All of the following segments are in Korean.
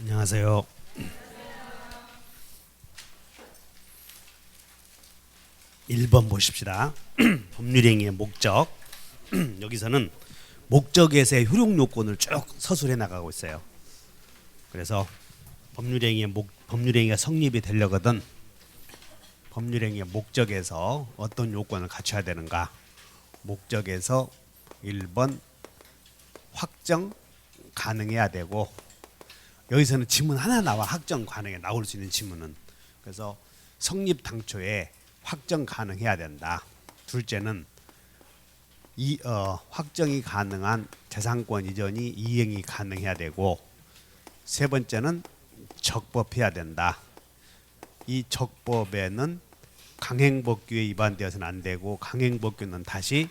안녕하세요. 일 번 보십시다. 법률행위의 목적. 여기서는 목적에서의 효력 요건을 쭉 서술해 나가고 있어요. 그래서 법률행위가 성립이 되려거든 법률행위의 목적에서 어떤 요건을 갖춰야 되는가. 목적에서 1번 확정 가능해야 되고, 여기서는 지문 하나 나와. 확정 가능해 나올 수 있는 지문은. 그래서 성립 당초에 확정 가능해야 된다. 둘째는 확정이 가능한 재산권 이전이 이행이 가능해야 되고, 세 번째는 적법해야 된다. 이 적법에는 강행법규에 위반되어서는 안 되고, 강행법규는 다시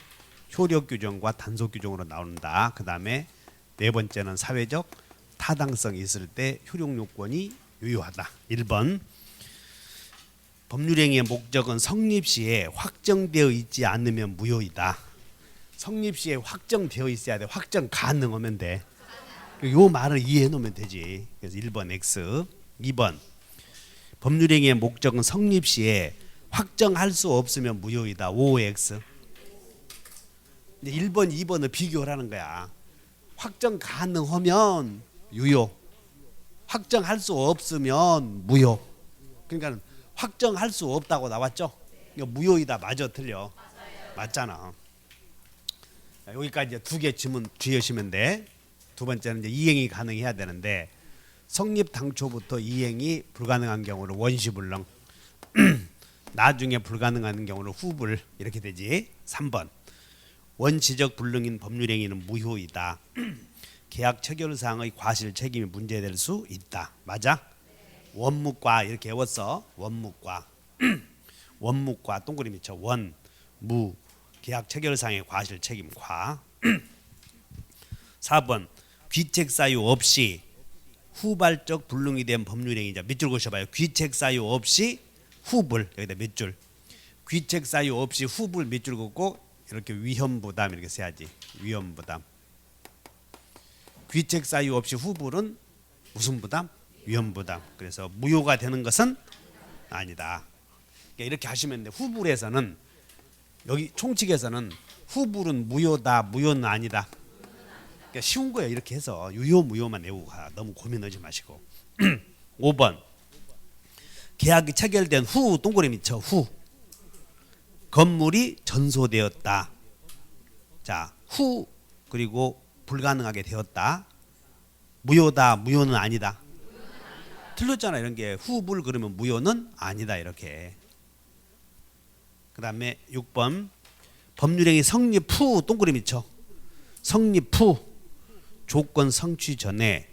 효력 규정과 단속 규정으로 나온다. 그 다음에 네 번째는 사회적 타당성이 있을 때 효력 요건이 유효하다. 1번 법률행위의 목적은 성립 시에 확정되어 있지 않으면 무효이다. 성립 시에 확정되어 있어야 돼. 확정 가능하면 돼. 요 말을 이해해 놓으면 되지. 그래서 1번 X. 2번 법률행위의 목적은 성립 시에 확정할 수 없으면 무효이다. 5X. 1번, 2번을 비교를 하는 거야. 확정 가능하면 유효, 확정할 수 없으면 무효. 그러니까 확정할 수 없다고 나왔죠? 이거 무효이다. 맞아, 틀려? 맞잖아. 여기까지 두 개 지문 주의하시면 돼. 두 번째는 이제 이행이 가능해야 되는데, 성립 당초부터 이행이 불가능한 경우를 원시불능, 나중에 불가능한 경우를 후불, 이렇게 되지. 3번 원시적 불능인 법률행위는 무효이다. 계약 체결사항의 과실 책임이 문제될 수 있다. 맞아? 원무과 이렇게 외웠어. 원무과. 원무과 동그라미 쳐. 원, 무, 계약 체결사항의 과실 책임 과. 4번 귀책 사유 없이 후발적 불능이 된 법률행위자. 밑줄 그으셔봐요. 귀책 사유 없이 후불. 여기다 밑줄. 귀책 사유 없이 후불 밑줄 긋고 이렇게 위험부담 이렇게 써야지. 위험부담. 귀책 사유 없이 후불은 무슨 부담? 위험부담. 그래서 무효가 되는 것은 아니다. 그러니까 이렇게 하시면 돼. 후불에서는, 여기 총칙에서는 후불은 무효다, 무효는 아니다. 그러니까 쉬운 거예요. 이렇게 해서 유효 무효만 외우고 가. 너무 고민하지 마시고. 5번 계약이 체결된 후 동그라미 쳐. 후 건물이 전소되었다. 자, 후 그리고 불가능하게 되었다. 무효다, 무효는 아니다. 틀렸잖아. 이런 게 후불 그러면 무효는 아니다. 이렇게. 그 다음에 6번 법률행위 성립 후 동그라미 쳐. 성립 후 조건 성취 전에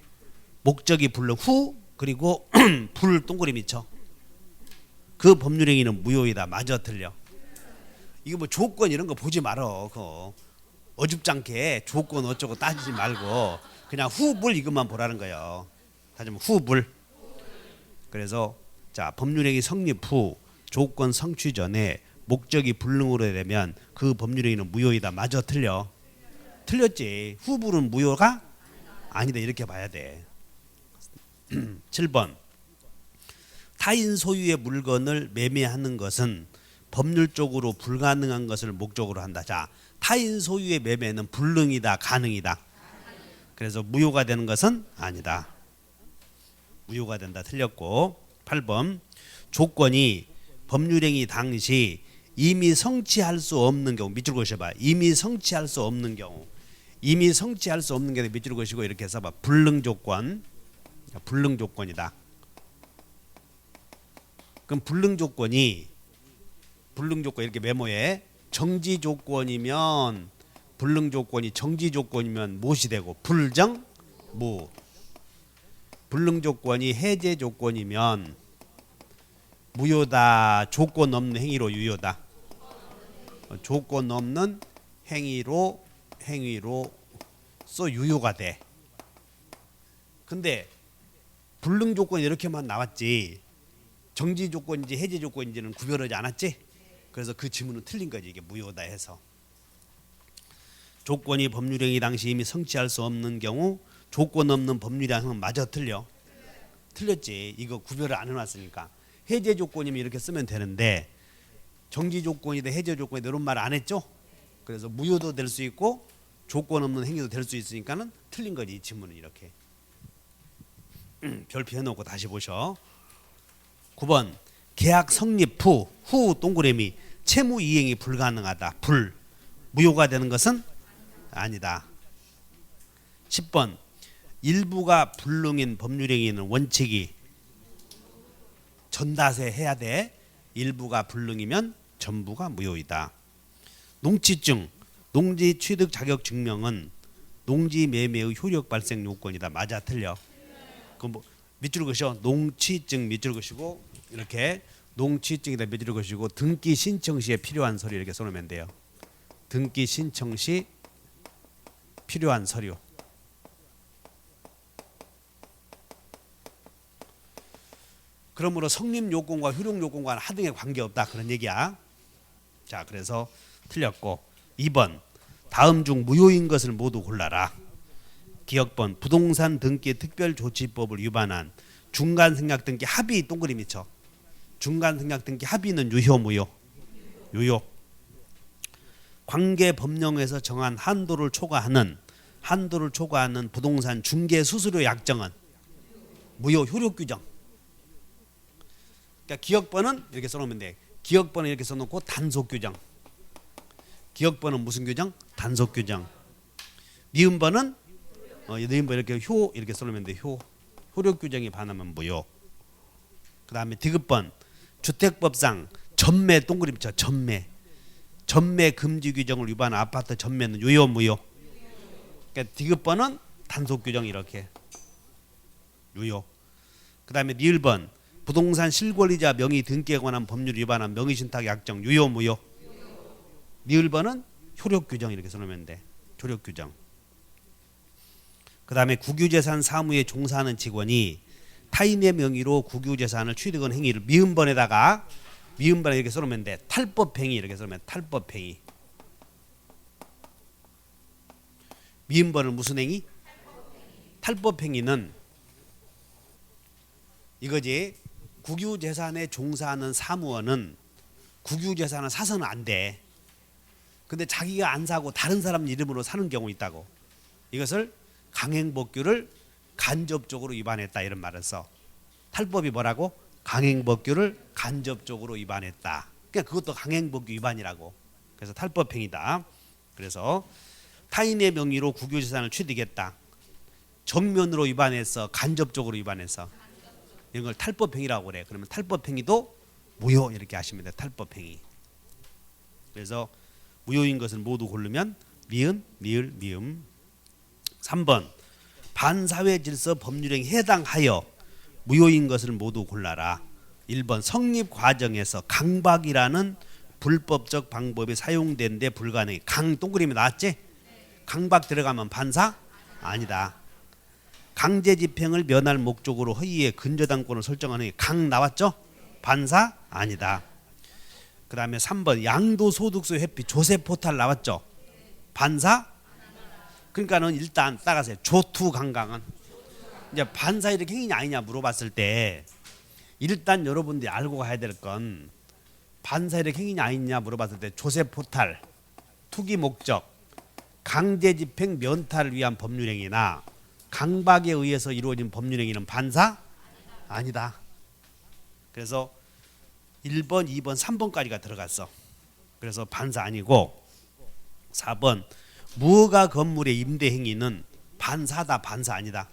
목적이 불능 후 그리고 불 동그라미 쳐. 그 법률행위는 무효이다. 맞아, 틀려? 이거 뭐 조건 이런 거 보지 말어. 그거 어줍잖게 조건 어쩌고 따지지 말고 그냥 후불 이것만 보라는 거예요. 하지만 후불. 그래서 자, 법률행위 성립 후 조건 성취 전에 목적이 불능으로 되면 그 법률행위는 무효이다. 맞아, 틀려? 틀렸지. 후불은 무효가 아니다. 이렇게 봐야 돼. 7번 타인 소유의 물건을 매매하는 것은 법률적으로 불가능한 것을 목적으로 한다. 자, 타인 소유의 매매는 불능이다, 가능이다. 그래서 무효가 되는 것은 아니다. 무효가 된다. 틀렸고. 8번 조건이 법률행위 당시 이미 성취할 수 없는 경우. 밑줄 그으셔봐. 이미 성취할 수 없는 경우. 이미 성취할 수 없는 경우 밑줄 그으시고 이렇게 써봐. 불능 조건. 불능 조건이다. 그럼 불능 조건이 이렇게 메모해. 정지 조건이면, 불능 조건이 정지 조건이면 무엇이 되고 불정 무. 불능 조건이 해제 조건이면 무효다. 조건 없는 행위로 유효다. 조건 없는 행위로서 유효가 돼. 근데 불능 조건이 이렇게만 나왔지 정지 조건인지 해제 조건인지는 구별하지 않았지. 그래서 그 지문은 틀린 거지. 이게 무효다 해서. 조건이 법률행위 당시 이미 성취할 수 없는 경우 조건 없는 법률행위는 마저 틀려. 틀렸지. 이거 구별을 안 해놨으니까. 해제 조건이면 이렇게 쓰면 되는데 정지 조건이다 해제 조건이다 이런 말 안 했죠. 그래서 무효도 될 수 있고 조건 없는 행위도 될 수 있으니까는 틀린 거지. 이 지문은 이렇게. 별표 해놓고 다시 보셔. 9번 계약 성립 후 동그라미 채무 이행이 불가능하다. 무효가 되는 것은 아니다. 10번 일부가 불능인 법률행위는 원칙이 전다세 해야 돼. 일부가 불능이면 전부가 무효이다. 농취증 농지 취득 자격 증명은 농지 매매의 효력 발생 요건이다. 맞아 틀려? 그럼 뭐 밑줄 그으셔. 농취증 밑줄 그으시고 이렇게 농취증이다 밑줄 그으시고 등기 신청 시에 필요한 서류 이렇게 써놓으면 돼요. 등기 신청 시 필요한 서류. 그러므로 성립 요건과 효력 요건과는 하등에 관계없다 그런 얘기야. 자, 그래서 틀렸고 2번 다음 중 무효인 것을 모두 골라라. 기억번 부동산 등기 특별조치법을 위반한 중간생략 등기 합의 동그라미 쳐. 중간생략 등기 합의는 유효 무효? 유효. 관계법령에서 정한 한도를 초과하는 부동산 중개 수수료 약정은 무효 효력 규정. 그러니까 기억번은 이렇게 써놓으면 돼. 기억번은 이렇게 써놓고 단속 규정. 기억번은 무슨 규정? 단속 규정. 니은번은 니은번 이렇게 이렇게 써놓으면 돼. 효력 규정이 반하면 무효. 그 다음에 디귿번 주택법상 전매 동그라미 쳐. 전매 금지 규정을 위반한 아파트 전매는 유효 무효? 그러니까 디귿번은 단속 규정 이렇게 유효. 그 다음에 니을번 부동산 실권리자 명의 등기에 관한 법률 위반한 명의신탁 약정 유효 무효? 니을번은 효력 규정 이렇게 써놓으면 돼. 효력 규정. 그 다음에 국유재산 사무에 종사하는 직원이 타인의 명의로 국유재산을 취득한 행위를 미음번에다가 이렇게 써놓으면 돼. 탈법행위 이렇게 써놓으면 탈법행위. 미음번은 무슨 행위? 탈법행위는 이거지. 국유재산에 종사하는 사무원은 국유재산을 사서는 안 돼. 근데 자기가 안 사고 다른 사람 이름으로 사는 경우 있다고. 이것을 강행법규를 간접적으로 위반했다 이런 말을 써. 탈법이 뭐라고? 강행법규를 간접적으로 위반했다. 그러니까 그것도 강행법규 위반이라고. 그래서 탈법행위다. 그래서 타인의 명의로 국유재산을 취득했다. 정면으로 위반해서 간접적으로 위반해서 이런 걸 탈법행위라고 그래. 그러면 탈법행위도 무효 이렇게 하시면 돼. 탈법행위. 그래서 무효인 것을 모두 고르면 미은, 미을, 미음. 3번 반사회질서 법률행위 해당하여 무효인 것을 모두 골라라. 1번 성립 과정에서 강박이라는 불법적 방법이 사용된 데 불가능해. 강 동그라미 나왔지? 강박 들어가면 반사? 아니다. 강제 집행을 면할 목적으로 허위의 근저당권을 설정하는 강 나왔죠? 반사? 아니다. 그 다음에 3번 양도소득세 회피 조세포탈 나왔죠? 반사? 그러니까는 일단 따라가세요. 조투강강은 이제 반사이득 행위냐 아니냐 물어봤을 때 일단 여러분들이 알고 가야 될 건 반사이득 행위냐 아니냐 물어봤을 때 조세포탈, 투기 목적, 강제집행 면탈을 위한 법률행위나 강박에 의해서 이루어진 법률행위는 반사? 아니다. 그래서 1번, 2번, 3번까지가 들어갔어. 그래서 반사 아니고 4번 무허가 건물의 임대 행위는 반사다. 반사 아니다.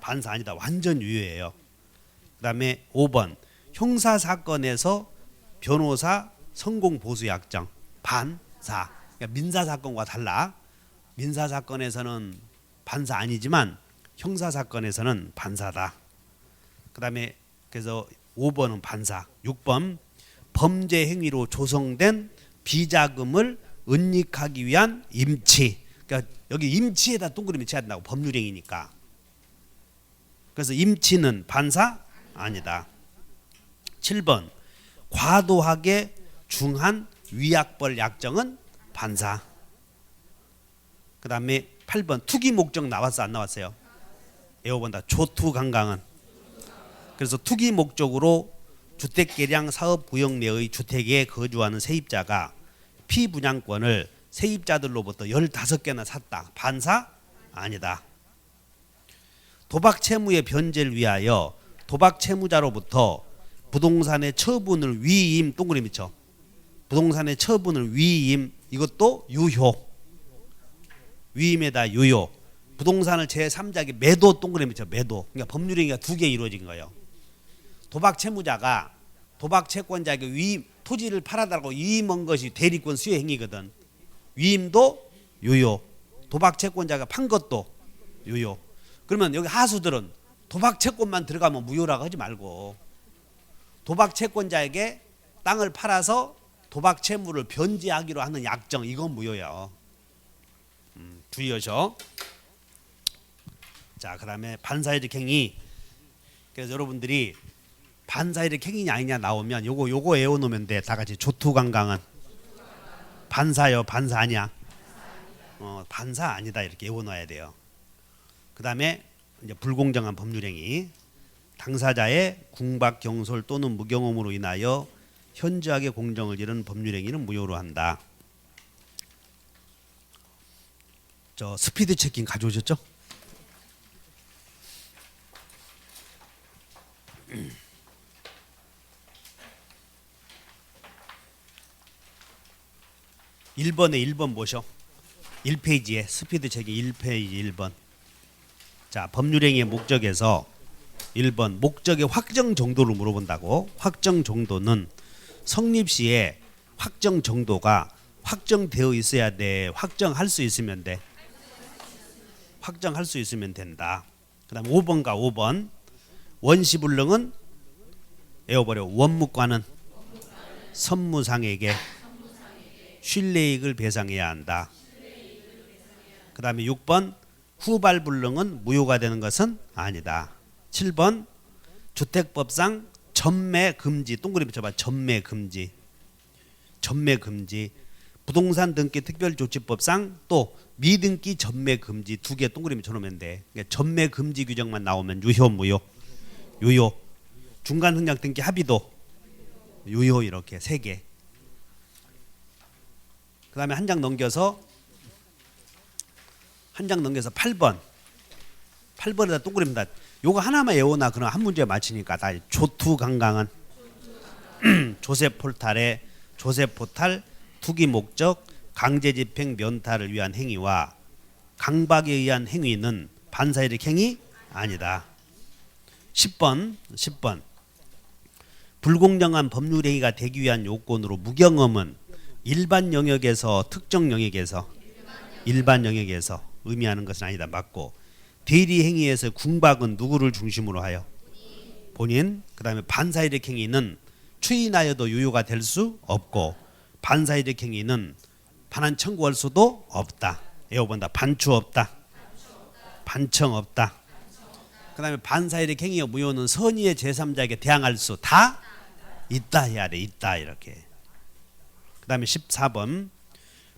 반사 아니다. 완전 유효해요. 그 다음에 5번 형사사건에서 변호사 성공보수약정 반사. 그러니까 민사사건과 달라. 민사사건에서는 반사 아니지만 형사사건에서는 반사다. 그 다음에 그래서 5번은 반사. 6번 범죄 행위로 조성된 비자금을 은닉하기 위한 임치. 그러니까 여기 임치에다 동그라미 쳐야 된다고. 법률행위니까. 그래서 임치는 반사? 아니다. 7번 과도하게 중한 위약벌 약정은 반사. 그 다음에 8번 투기 목적 나왔어 안 나왔어요? 외워본다. 조투강강은 그래서 투기 목적으로 주택개량 사업 구역 내의 주택에 거주하는 세입자가 피분양권을 세입자들로부터 15개나 샀다. 반사? 아니다. 도박 채무의 변제를 위하여 도박 채무자로부터 부동산의 처분을 위임 동그라미 쳐. 부동산의 처분을 위임 이것도 유효. 위임에다 유효. 부동산을 제3자에게 매도 동그라미 쳐. 매도. 그러니까 법률행위가 2개 이루어진 거예요. 도박 채무자가 도박 채권자에게 위임 토지를 팔아달라고 위임한 것이 대리권 수여 행위거든. 위임도 유효. 도박 채권자가 판 것도 유효. 그러면 여기 하수들은 도박 채권만 들어가면 무효라고 하지 말고 도박 채권자에게 땅을 팔아서 도박 채무를 변제하기로 하는 약정 이건 무효야. 주의하셔. 자, 그다음에 반사이득 행위. 그래서 여러분들이 반사이득 행위냐 아니냐 나오면 요거 외워놓으면 돼. 다 같이 조투강강은 반사요 반사 아니야. 반사 아니다 이렇게 외워놔야 돼요. 그다음에 이제 불공정한 법률행위. 당사자의 궁박 경솔 또는 무경험으로 인하여 현저하게 공정을 잃은 법률행위는 무효로 한다. 저 스피드 체킹 가져오셨죠? (1번에) 1번 보셔. 1페이지에 스피드 체킹 1페이지 1번. 자, 법률행위의 목적에서 1번 목적의 확정 정도를 물어본다고. 확정 정도는 성립 시에 확정 정도가 확정되어 있어야 돼. 확정할 수 있으면 돼. 확정할 수 있으면 된다. 그 다음 5번가 5번. 원시불능은 외워버려. 원무과는 선무상에게 신뢰이익을 배상해야 한다. 그 다음에 6번 후발불능은 무효가 되는 것은 아니다. 7번 주택법상 전매금지 동그라미 쳐봐. 전매금지. 전매금지. 부동산 등기 특별조치법상 또 미등기 전매금지 2개 동그라미 쳐놓으면 돼. 그러니까 전매금지 규정만 나오면 유효 무효? 유효. 중간흥락 등기 합의도 유효. 이렇게 3개. 그 다음에 한 장 넘겨서 8번. 8번에다 동그라미다. 요거 하나만 외워놔. 그럼 한 문제 맞히니까 다 조투강강은 조세 포탈의 조세 포탈 투기 목적 강제집행 면탈을 위한 행위와 강박에 의한 행위는 반사이득 행위 아니다. 10번 불공정한 법률행위가 되기 위한 요건으로 무경험은 일반 영역에서 특정 영역에서 일반 영역에서 의미하는 것은 아니다. 맞고 대리 행위에서 궁박은 누구를 중심으로 하여? 본인. 그 다음에 반사이득 행위는 추인하여도 유효가 될 수 없고 반사이득 행위는 반환 청구할 수도 없다. 외워본다. 반추 없다. 반청 없다. 그 다음에 반사이득 행위의 무효는 선의의 제3자에게 대항할 수 다 있다 해야 돼. 있다 이렇게. 그 다음에 14번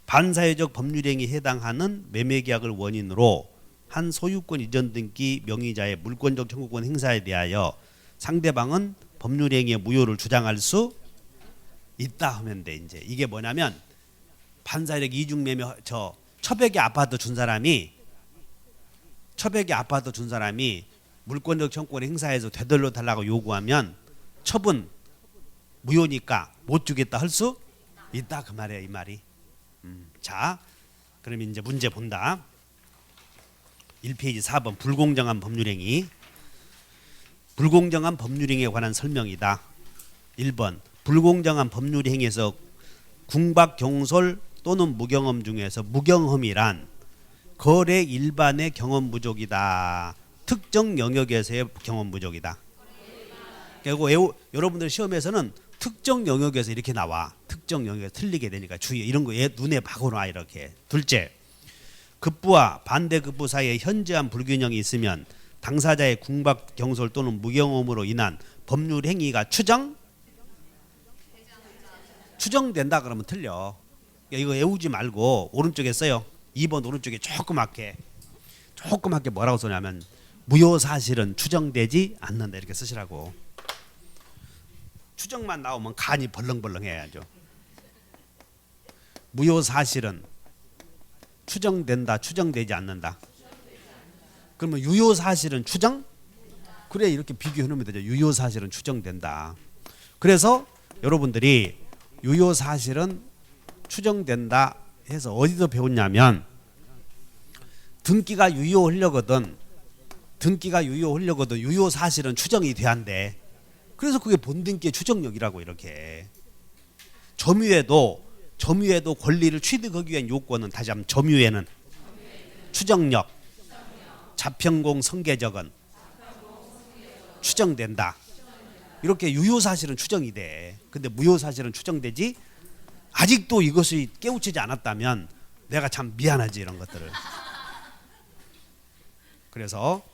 반사회적 법률행위에 해당하는 매매계약을 원인으로 한 소유권 이전 등기 명의자의 물권적 청구권 행사에 대하여 상대방은 법률행위의 무효를 주장할 수 있다 하면 돼. 이제 이게 뭐냐면 반사회적 이중매매 처백의 아파트 준 사람이 물권적 청구권 행사에서 되돌려 달라고 요구하면 처분 무효니까 못 주겠다 할 수 있다 그 말이에요. 이 말이. 자, 그럼 이제 문제 본다. 1페이지 4번 불공정한 법률행위. 불공정한 법률행위에 관한 설명이다. 1번 불공정한 법률행위에서 궁박 경솔 또는 무경험 중에서 무경험이란 거래 일반의 경험 부족이다. 특정 영역에서의 경험 부족이다. 그리고 여러분들 시험에서는 특정 영역에서 이렇게 나와. 특정 영역에서 틀리게 되니까 주의. 이런 거 눈에 박아놔 이렇게. 둘째, 급부와 반대급부 사이에 현저한 불균형이 있으면 당사자의 궁박 경솔 또는 무경험으로 인한 법률 행위가 추정된다 그러면 틀려. 이거 외우지 말고 오른쪽에 써요. 2번 오른쪽에 조그맣게 뭐라고 써냐면 무효사실은 추정되지 않는다 이렇게 쓰시라고. 추정만 나오면 간이 벌렁벌렁 해야죠. 무효사실은 추정된다, 추정되지 않는다. 그러면 유효사실은 추정? 그래 이렇게 비교해 놓으면 되죠. 유효사실은 추정된다. 그래서 여러분들이 유효사실은 추정된다 해서 어디서 배웠냐면 등기가 유효하려거든 유효사실은 추정이 돼야 한대. 그래서 그게 본등기의 추정력이라고. 이렇게 점유에도 권리를 취득하기 위한 요건은 다시 한번 점유에는 추정력, 자평공 성계적은 추정된다. 이렇게 유효사실은 추정이 돼. 근데 무효사실은 추정되지 아직도 이것이 깨우치지 않았다면 내가 참 미안하지 이런 것들을. 그래서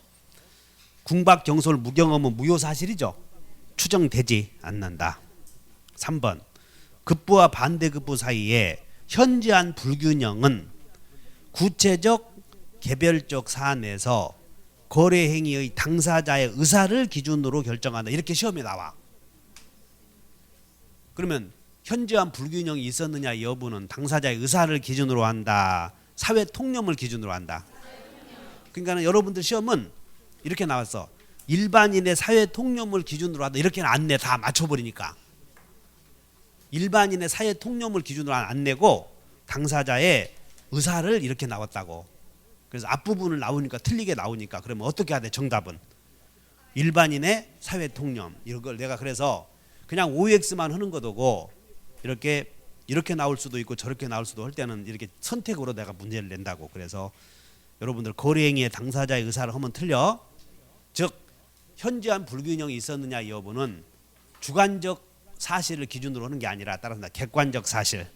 궁박경솔 무경험은 무효사실이죠. 추정되지 않는다. 3번 급부와 반대급부 사이에 현저한 불균형은 구체적 개별적 사안에서 거래 행위의 당사자의 의사를 기준으로 결정한다. 이렇게 시험에 나와. 그러면 현저한 불균형이 있었느냐 여부는 당사자의 의사를 기준으로 한다, 사회 통념을 기준으로 한다. 그러니까 여러분들 시험은 이렇게 나왔어. 일반인의 사회 통념을 기준으로 한다. 이렇게는 안 내. 다 맞춰버리니까. 일반인의 사회 통념을 기준으로 안 내고 당사자의 의사를 이렇게 나왔다고. 그래서 앞부분을 나오니까 틀리게 나오니까 그러면 어떻게 해야 돼? 정답은 일반인의 사회 통념. 이걸 내가 그래서 그냥 OX만 하는 것도고 이렇게 나올 수도 있고 저렇게 나올 수도 할 때는 이렇게 선택으로 내가 문제를 낸다고. 그래서 여러분들 거래행위의 당사자의 의사를 하면 틀려. 즉 현저한 불균형이 있었느냐 여부는 주관적 사실을 기준으로 하는 게 아니라 따라서 객관적 사실.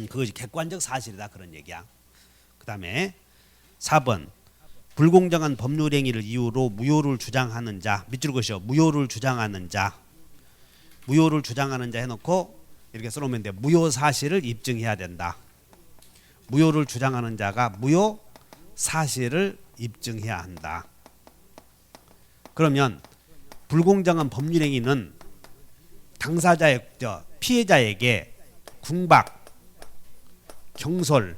그것이 객관적 사실이다 그런 얘기야. 그 다음에 4번 불공정한 법률 행위를 이유로 무효를 주장하는 자. 밑줄 그으시오. 무효를 주장하는 자. 무효를 주장하는 자 해놓고 이렇게 써놓으면 돼. 무효 사실을 입증해야 된다. 무효를 주장하는 자가 무효 사실을 입증해야 한다. 그러면 불공정한 법률 행위는 당사자의 피해자에게 궁박, 경솔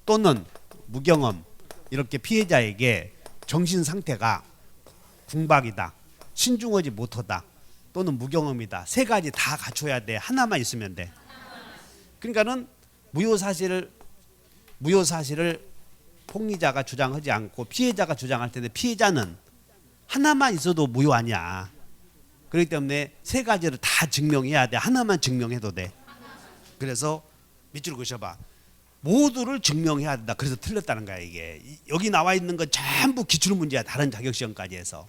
또는 무경험 이렇게 피해자에게 정신 상태가 궁박이다, 신중하지 못하다 또는 무경험이다. 세 가지 다 갖춰야 돼. 하나만 있으면 돼. 그러니까는 무효 사실을 폭리자가 주장하지 않고 피해자가 주장할 텐데 피해자는 하나만 있어도 무효 아니야. 그렇기 때문에 세 가지를 다 증명해야 돼. 하나만 증명해도 돼. 그래서 밑줄 그으셔봐. 모두를 증명해야 된다. 그래서 틀렸다는 거야 이게. 여기 나와 있는 건 전부 기출 문제야. 다른 자격시험까지 해서.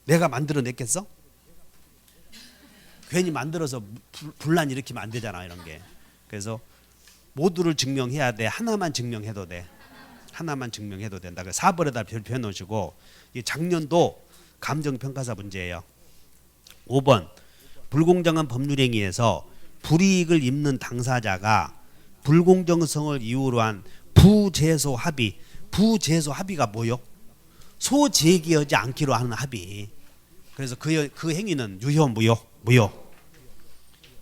내가 만들어냈겠어? 괜히 만들어서 분란 일으키면 안 되잖아 이런 게. 그래서 모두를 증명해야 돼. 하나만 증명해도 돼. 하나만 증명해도 된다. 그래서 4번에다 별표 해놓으시고 작년도 감정평가사 문제예요. 5번 불공정한 법률행위에서 불이익을 입는 당사자가 불공정성을 이유로 한 부재소 합의. 부재소 합의가 뭐요? 소재기하지 않기로 하는 합의. 그래서 그 행위는 유효 무효? 무효.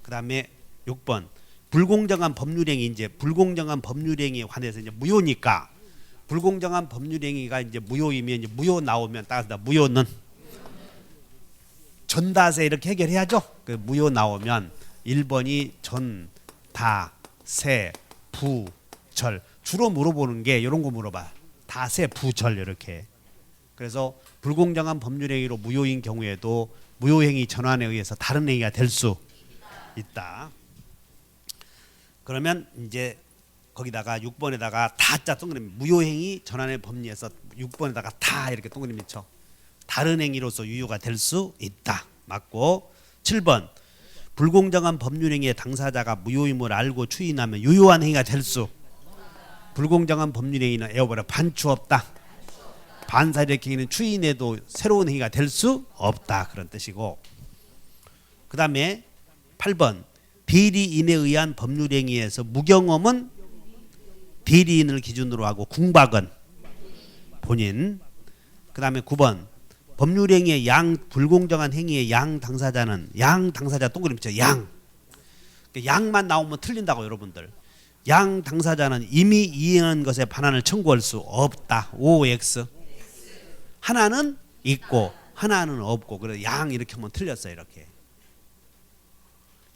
그 다음에 6번 불공정한 법률행위. 이제 불공정한 법률행위에 관해서 이제 무효니까 불공정한 법률행위가 이제 무효이면 이제 무효 나오면 따라서 무효는 전다세 이렇게 해결해야죠. 그 무효 나오면 1번이 전, 다, 세, 부, 절. 주로 물어보는 게 이런 거 물어봐. 다, 세, 부, 절 이렇게. 그래서 불공정한 법률행위로 무효인 경우에도 무효행위 전환에 의해서 다른 행위가 될 수 있다. 그러면 이제 거기다가 6번에다가 다자 동그라미. 무효행위 전환의 법리에서 6번에다가 다 이렇게 동그라미 쳐. 다른 행위로서 유효가 될 수 있다. 맞고. 7번 불공정한 법률행위의 당사자가 무효임을 알고 추인하면 유효한 행위가 될 수. 불공정한 법률행위는 에어버려 반추 없다. 반사일으키기는 추인해도 새로운 행위가 될 수 없다. 그런 뜻이고. 그 다음에 8번 비리인에 의한 법률행위에서 무경험은 비리인을 기준으로 하고 궁박은 본인. 그 다음에 9번 법률행위의 양 불공정한 행위의 양 당사자는 양 당사자 동그라미 쳐 양. 양만 나오면 틀린다고 여러분들. 양 당사자는 이미 이행한 것에 반환을 청구할 수 없다. OX. 하나는 있고 하나는 없고. 그래서 양 이렇게 하면 틀렸어. 이렇게.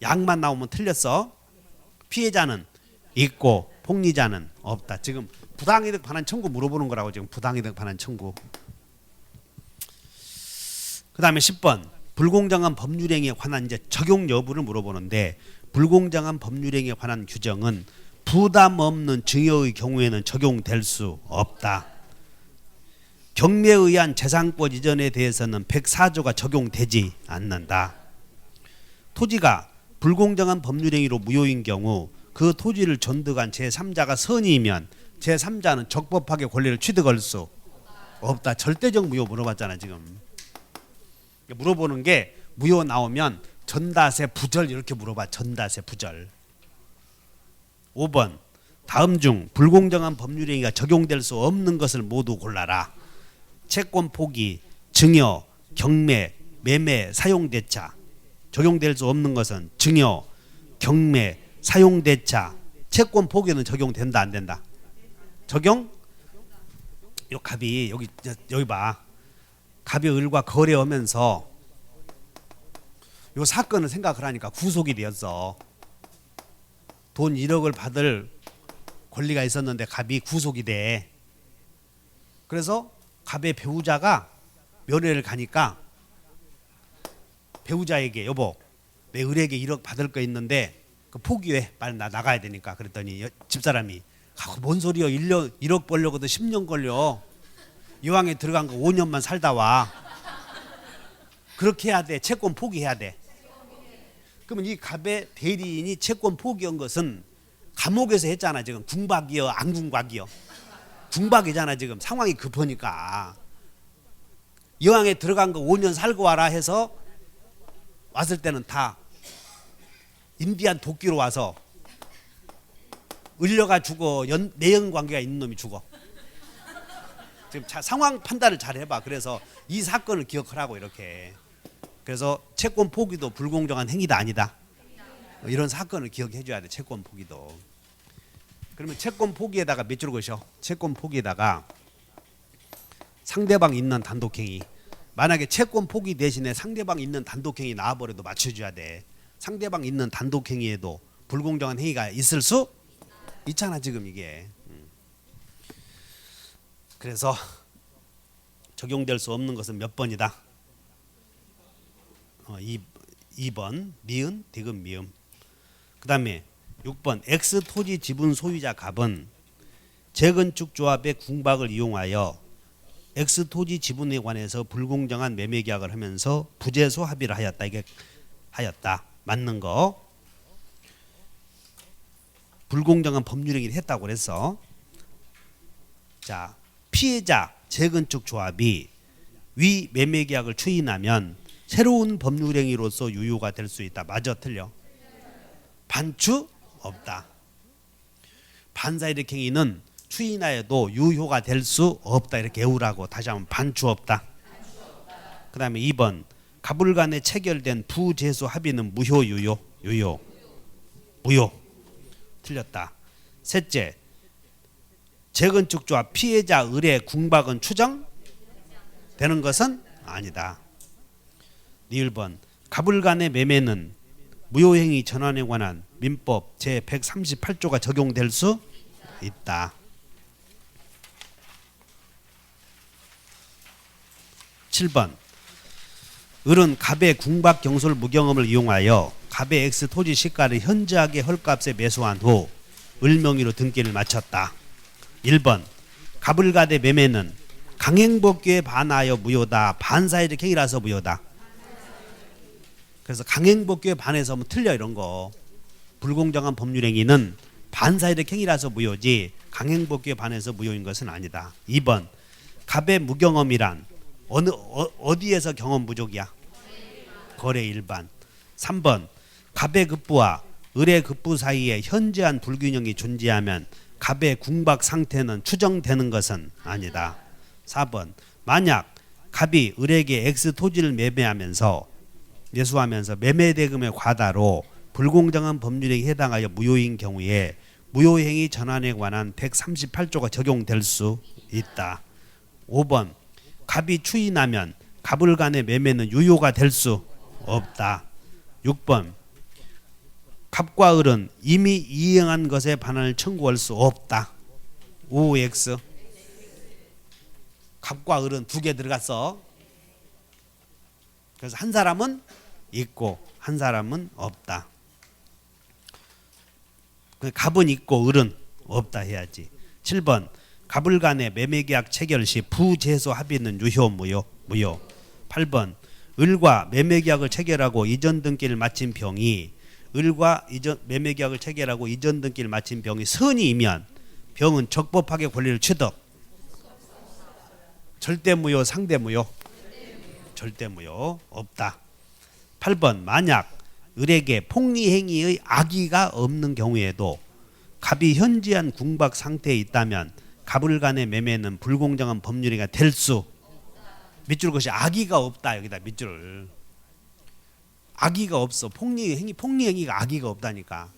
양만 나오면 틀렸어. 피해자는 있고 폭리자는 없다. 지금 부당이득 반환 청구 물어보는 거라고. 지금 부당이득 반환 청구. 그 다음에 10번 불공정한 법률행위에 관한 이제 적용 여부를 물어보는데, 불공정한 법률행위에 관한 규정은 부담 없는 증여의 경우에는 적용될 수 없다. 경매에 의한 재산권 이전에 대해서는 104조가 적용되지 않는다. 토지가 불공정한 법률행위로 무효인 경우 그 토지를 전득한 제3자가 선의이면 제3자는 적법하게 권리를 취득할 수 없다. 절대적 무효 물어봤잖아 지금. 물어보는 게 무효 나오면 전다세 부절 이렇게 물어봐. 전다세 부절. 5번 다음 중 불공정한 법률행위가 적용될 수 없는 것을 모두 골라라. 채권 포기, 증여, 경매, 매매, 사용대차. 적용될 수 없는 것은 증여, 경매, 사용대차. 채권 포기는 적용된다 안 된다? 적용? 요 갑이 여기 봐. 갑이 을과 거래하면서 요 사건을 생각을 하니까 구속이 되었어. 돈 1억을 받을 권리가 있었는데 갑이 구속이 돼. 그래서 갑의 배우자가 면회를 가니까 배우자에게 여보 내 을에게 1억 받을 거 있는데 그 포기해. 빨리 나 나가야 되니까. 그랬더니 집사람이 뭔 소리야. 1억 벌려고도 10년 걸려. 이왕에 들어간 거 5년만 살다 와. 그렇게 해야 돼. 채권 포기해야 돼. 그러면 이 갑의 대리인이 채권 포기한 것은 감옥에서 했잖아. 지금 궁박이요 안 궁박이요? 궁박이잖아. 지금 상황이 급하니까. 이왕에 들어간 거 5년 살고 와라 해서 왔을 때는 다 인디안 도끼로 와서 을려가 죽어. 내연 관계가 있는 놈이 죽어. 지금 상황 판단을 잘 해봐. 그래서 이 사건을 기억하라고 이렇게. 그래서 채권 포기도 불공정한 행위다 아니다? 이런 사건을 기억해 줘야 돼. 채권 포기도. 그러면 채권 포기에다가 몇 줄 것이요? 채권 포기에다가 상대방 있는 단독행위. 만약에 채권 포기 대신에 상대방 있는 단독행위 나와버려도 맞춰줘야 돼. 상대방 있는 단독행위에도 불공정한 행위가 있을 수 있잖아 지금 이게. 그래서 적용될 수 없는 것은 몇 번이다? 2번 니은 디귿 미음. 그 다음에 6번 X 토지 지분 소유자 갑은 재건축 조합의 궁박을 이용하여 X 토지 지분에 관해서 불공정한 매매 계약을 하면서 부재소 합의를 하였다. 이게 하였다. 맞는 거. 불공정한 법률행위를 했다고 그랬어. 자, 피해자 재건축 조합이 위 매매 계약을 추인하면 새로운 법률행위로서 유효가 될 수 있다. 맞아 틀려? 반추 없다. 반사이득 행위는 추인하여도 유효가 될 수 없다. 이렇게 외우라고. 다시 한번 반추 없다. 그 다음에 2번 갑을 간에 체결된 부재소 합의는 무효 유효? 유효. 무효. 틀렸다. 셋째 재건축 조합 피해자 을의 궁박은 추정되는 것은 아니다. 1번 갑을 간의 매매는 무효행위 전환에 관한 민법 제138조가 적용될 수 있다. 7번 을은 갑의 궁박 경솔 무경험을 이용하여 갑의 X 토지 시가를 현저하게 헐값에 매수한 후 을 명의로 등기를 마쳤다. 1번 갑을 간의 매매는 강행법규에 반하여 무효다. 반사이득 행위라서 무효다. 그래서 강행법규에 반해서 뭐 틀려 이런 거. 불공정한 법률행위는 반사이득 행위라서 무효지 강행법규에 반해서 무효인 것은 아니다. 2번 갑의 무경험이란 어디에서 경험 부족이야? 거래 일반. 3번 갑의 급부와 을의 급부 사이에 현저한 불균형이 존재하면 갑의 궁박 상태는 추정되는 것은 아니다. 4번 만약 갑이 을에게 X 토지를 매수하면서 매매대금의 과다로 불공정한 법률행위에 해당하여 무효인 경우에 무효행위 전환에 관한 138조가 적용될 수 있다. 5번 갑이 추인하면 갑을 간의 매매는 유효가 될 수 없다. 6번 갑과 을은 이미 이행한 것에 반환을 청구할 수 없다. OX. 갑과 을은 두 개 들어갔어. 그래서 한 사람은 있고 한 사람은 없다. 갑은 있고 을은 없다 해야지. 7번 갑을 간의 매매계약 체결 시 부재소 합의는 유효 무효? 무효. 8번 을과 매매계약을 체결하고 이전 등기를 마친 병이 매매계약을 체결하고 이전 등기를 마친 병이 선의이면 병은 적법하게 권리를 취득. 절대 무효 상대 무효? 절대 무효 없다. 8번 만약 을에게 폭리행위의 악의가 없는 경우에도 갑이 현지한 궁박 상태에 있다면 갑을 간의 매매는 불공정한 법률행위가 될 수 밑줄 것이 악의가 없다. 여기다 밑줄. 악의가 없어. 폭리행위가 악의가 없다니까.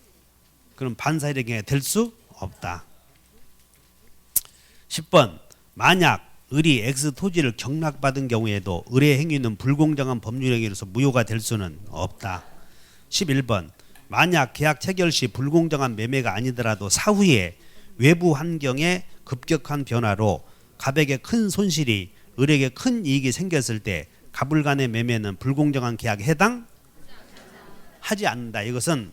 그럼 반사일의 경우에 될 수 없다. 10번 만약 을이 X 토지를 경락받은 경우에도 을의 행위는 불공정한 법률행위로서 무효가 될 수는 없다. 11번 만약 계약 체결 시 불공정한 매매가 아니더라도 사후에 외부 환경의 급격한 변화로 갑에게 큰 손실이 을에게 큰 이익이 생겼을 때 갑을 간의 매매는 불공정한 계약에 해당하지 않는다. 이것은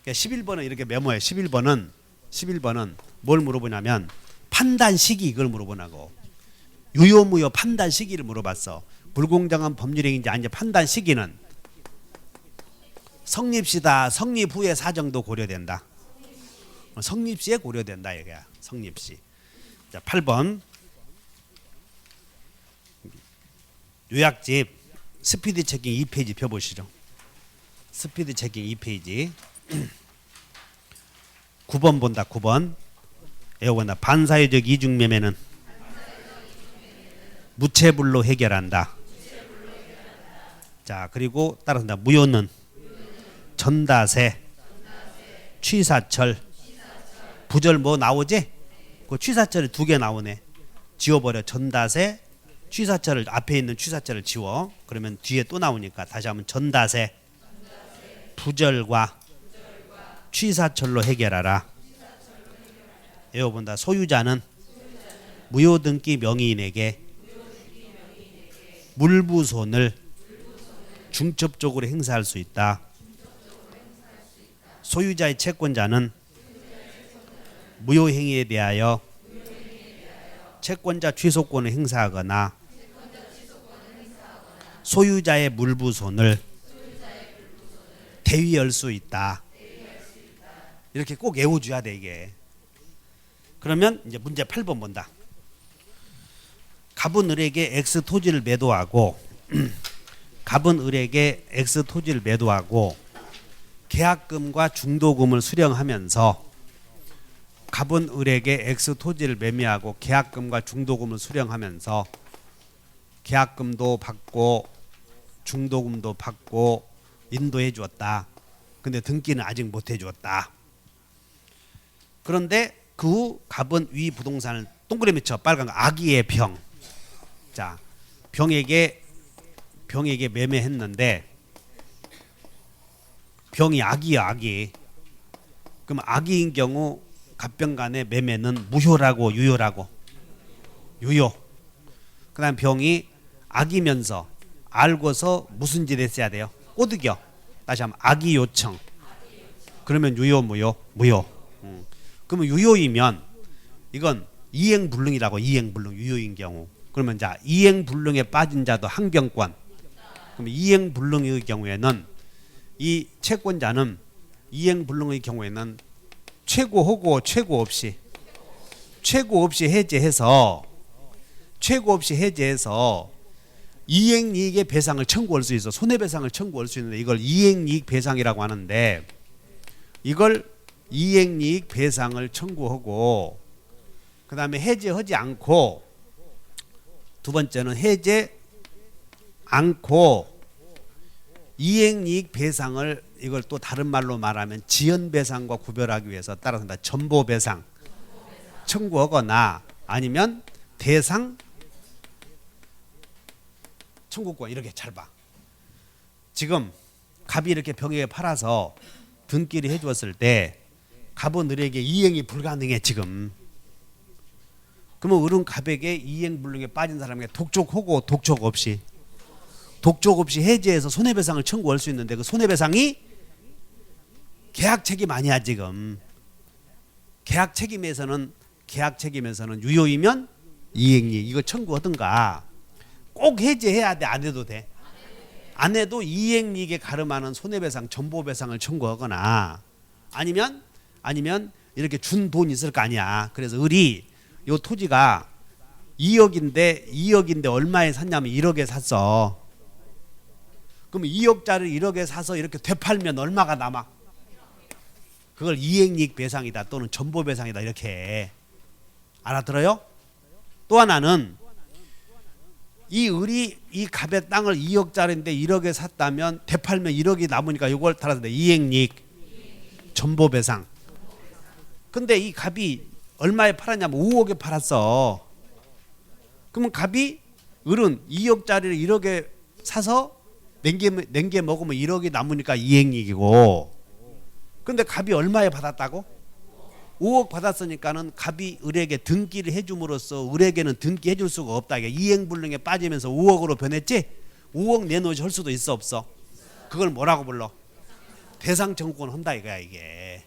11번은 이렇게 메모해. 11번은 뭘 물어보냐면 판단 시기 이걸 물어보냐고. 유효 무효 판단 시기를 물어봤어. 불공정한 법률행위인지 아닌지 판단 시기는 성립시다. 성립 후의 사정도 고려된다. 성립시에 고려된다. 이거야. 성립시. 자, 8번 요약집 스피드 체킹 2페이지 펴보시죠. 스피드 체킹 2페이지 9번 본다. 9번 외워본다. 반사회적 이중매매는 무체불로 해결한다. 자, 그리고 따라서 무효는 전다세, 취사철, 부절 뭐 나오지? 그 취사철이 두 개 나오네. 지워버려. 전다세, 취사철을 앞에 있는 취사철을 지워. 그러면 뒤에 또 나오니까 다시 한번 전다세, 부절과 취사철로 해결하라. 외워본다. 소유자는 무효등기 명의인에게 물부손을 중첩적으로 행사할 수 있다. 소유자의 채권자는 무효행위에 대하여 채권자 취소권을 행사하거나 소유자의 물부손을 대위할 수 있다. 이렇게 꼭 외워줘야 돼 이게. 그러면 이제 문제 8번 본다. 갑은 을에게 X 토지를 매도하고 계약금과 중도금을 수령하면서 갑은 을에게 X 토지를 매매하고 계약금과 중도금을 수령하면서 계약금도 받고 중도금도 받고 인도해 주었다. 근데 등기는 아직 못 해 주었다. 그런데 그 후 갑은 위 부동산을 동그라미 쳐. 빨간 거 악의의 병. 자, 병에게 매매했는데 병이 악이야. 악이. 그럼 악의인 경우 갑병 간의 매매는 무효라고 유효라고? 유효. 그다음 병이 악이면서 알고서 무슨 짓 했어야 돼요? 꼬드겨. 다시 한번 악의 요청. 그러면 유효 무효? 무효. 그러면 유효이면 이건 이행불능이라고. 이행불능 유효인 경우. 그러면 자 이행불능에 빠진 자도 항변권. 그럼 이행불능의 경우에는 이 채권자는 이행불능의 경우에는 최고하고 최고 없이 해제해서 이행이익의 배상을 청구할 수 있어. 손해배상을 청구할 수 있는데 이걸 이행이익 배상이라고 하는데 이걸 이행이익 배상을 청구하고 그 다음에 해제하지 않고 두 번째는 해제 않고 이행이익 배상을 이걸 또 다른 말로 말하면 지연배상과 구별하기 위해서 따라서 전보배상 청구하거나 아니면 대상 청구권. 이렇게 잘 봐. 지금 갑이 이렇게 병에게 팔아서 등기를 해주었을 때 갑은 을에게 이행이 불가능해 지금. 그러면 을은 갑에게 이행 불능에 빠진 사람에게 독촉하고 독촉 없이 해제해서 손해배상을 청구할 수 있는데 그 손해배상이 계약 책임 아니야 지금. 계약 책임에서는 유효이면 이행이익 이거 청구하든가. 꼭 해제해야 돼? 안 해도 돼? 안 해도 이행이익에 가름하는 손해배상 전보배상을 청구하거나 아니면 이렇게 준 돈 있을 거 아니야. 그래서 을이 요 토지가 2억인데 얼마에 샀냐면 1억에 샀어. 그럼 2억짜리 1억에 사서 이렇게 되팔면 얼마가 남아? 그걸 이행이익 배상이다 또는 전보배상이다 이렇게. 알아들어요? 또 하나는 이 을이 이 갑의 땅을 2억짜리인데 1억에 샀다면 되팔면 1억이 남으니까 이걸 따라서 이행이익 전보배상. 근데 이 갑이 얼마에 팔았냐면 5억에 팔았어. 그러면 을은 2억짜리를 1억에 사서 냉개 먹으면 1억이 남으니까 이행이익이고, 근데 갑이 얼마에 받았다고? 5억 받았으니까는 갑이 을에게 등기를 해줌으로써 을에게는 등기해 줄 수가 없다. 이게 이행불능에 빠지면서 5억으로 변했지? 5억 내놓으시 할 수도 있어 없어? 그걸 뭐라고 불러? 대상청구권 한다 이거야 이게.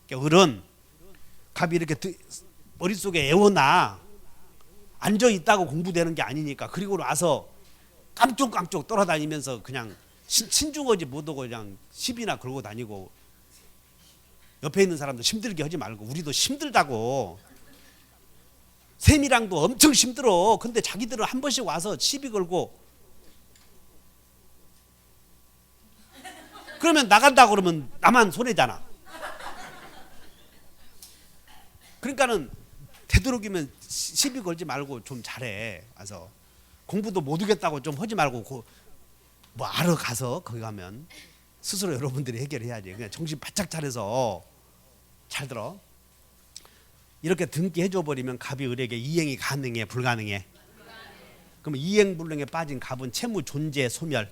그러니까 을은 갑이 이렇게 머릿속에 애워놔. 앉아있다고 공부되는 게 아니니까. 그리고 와서 깜쪽깜쪽 돌아다니면서 그냥 신중하지 못하고 그냥 시비나 걸고 다니고 옆에 있는 사람도 힘들게 하지 말고. 우리도 힘들다고. 셈이랑도 엄청 힘들어. 근데 자기들은 한 번씩 와서 시비 걸고 그러면 나간다 그러면 나만 손해잖아. 그러니까는 되도록이면 시비 걸지 말고 좀 잘해. 와서 공부도 못 하겠다고 좀 하지 말고 뭐 알아 가서 거기 가면 스스로 여러분들이 해결해야지. 그냥 정신 바짝 차려서. 잘 들어. 이렇게 등기해 줘 버리면 갑이 을에게 이행이 가능해 불가능해? 그러면 이행불능에 빠진 갑은 채무 존재 소멸.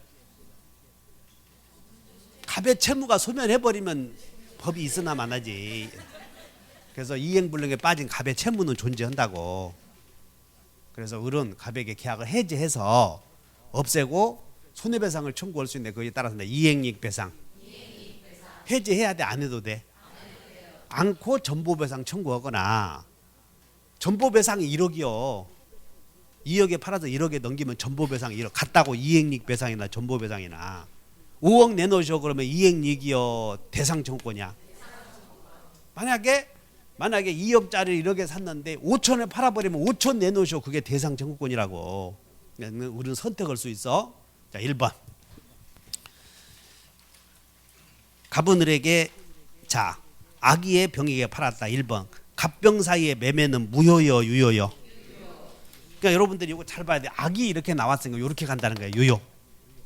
갑의 채무가 소멸해 버리면 법이 있으나 마나지. 그래서 이행불능에 빠진 갑의 채무는 존재한다고. 그래서 을은 갑에게 계약을 해제해서 없애고 손해배상을 청구할 수 있는데 거기에 따라서 이행이익 배상. 해제해야 돼? 안 해도 돼? 않고 전보배상 청구하거나. 전보배상이 1억이요. 2억에 팔아서 1억에 넘기면 전보배상이 1억. 같다고 이행이익 배상이나 전보배상이나. 5억 내놓으셔 그러면 이행이익이요 대상청구권이야. 만약에 2억짜리 1억에 샀는데 5천에 팔아버리면 5천 내놓으셔. 그게 대상청구권이라고. 우리는 선택할 수 있어. 자 1번. 갑은 을에게 아기의 병에게 팔았다. 1번. 갑병 사이의 매매는 무효요 유효요? 그러니까 여러분들이 이거 잘 봐야 돼. 악이 이렇게 나왔으니까 이렇게 간다는 거예요. 유효.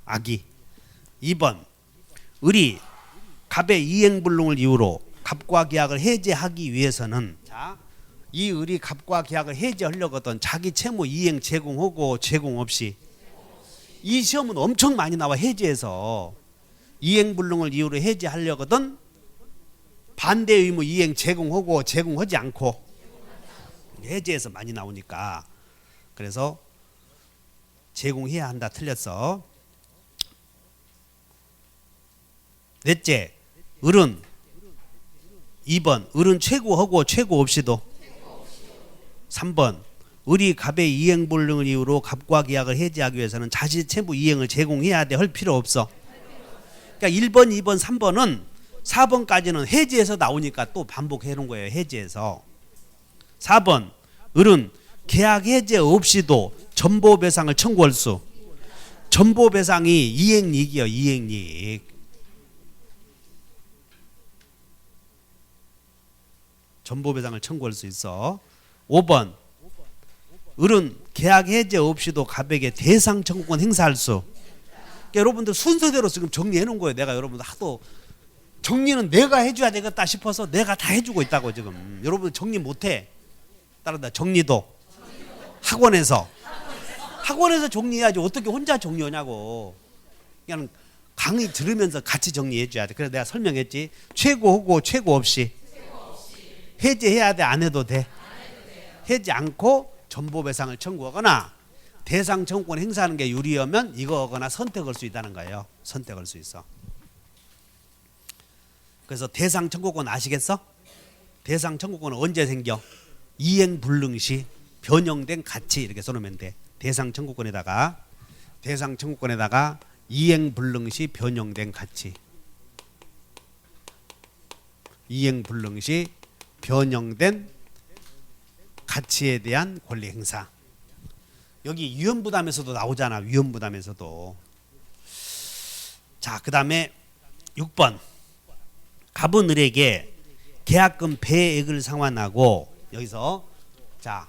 악이. 2번. 을이 갑의 이행불능을 이유로 갑과 계약을 해제하기 위해서는 이 을이 갑과 계약을 해제하려거든 자기 채무 이행 제공하고 제공 없이. 이 시험은 엄청 많이 나와. 해제해서 이행불능을 이유로 해제하려거든 반대 의무 이행 제공하고 제공하지 않고. 해제해서 많이 나오니까. 그래서 제공해야 한다. 틀렸어. 넷째, 을은 2번 을은 최고하고 최고 없이도. 3번 을이 갑의 이행불능을 이유로 갑과 계약을 해제하기 위해서는 자신 채무 이행을 제공해야 돼? 할 필요 없어? 그러니까 1번 2번 3번은 4번까지는 해제해서 나오니까 또 반복해 놓은 거예요. 해제해서. 4번 을은 계약 해제 없이도 전보배상을 청구할 수. 전보배상이 이행이익이요. 이행이익. 전보배상을 청구할 수 있어. 5번 을은 계약 해제 없이도 갑에게 대상 청구권 행사할 수. 그러니까 여러분들 순서대로 지금 정리해 놓은 거예요. 내가 여러분들 하도 정리는 내가 해줘야 되겠다 싶어서 내가 다 해주고 있다고. 지금 여러분 정리 못해. 따라다 정리도 학원에서 정리해야지. 어떻게 혼자 정리하냐고. 그냥 강의 들으면서 같이 정리해 줘야 돼. 그래서 내가 설명했지. 최고하고 최고 없이 해제해야 돼, 안 해도 돼? 해지 않고 전보배상을 청구하거나 대상 청구권 행사하는 게 유리하면 이거거나 선택할 수 있다는 거예요. 선택할 수 있어. 그래서 대상 청구권 아시겠어? 대상 청구권은 언제 생겨? 이행 불능 시 변형된 가치 이렇게 써놓으면 돼. 대상 청구권에다가 이행 불능 시 변형된 가치. 이행 불능 시 변형된 가치에 대한 권리 행사. 여기 위험부담에서도 나오잖아. 위험부담에서도. 자, 그 다음에 6번. 갑은 을에게 계약금 배액을 상환하고, 여기서 자,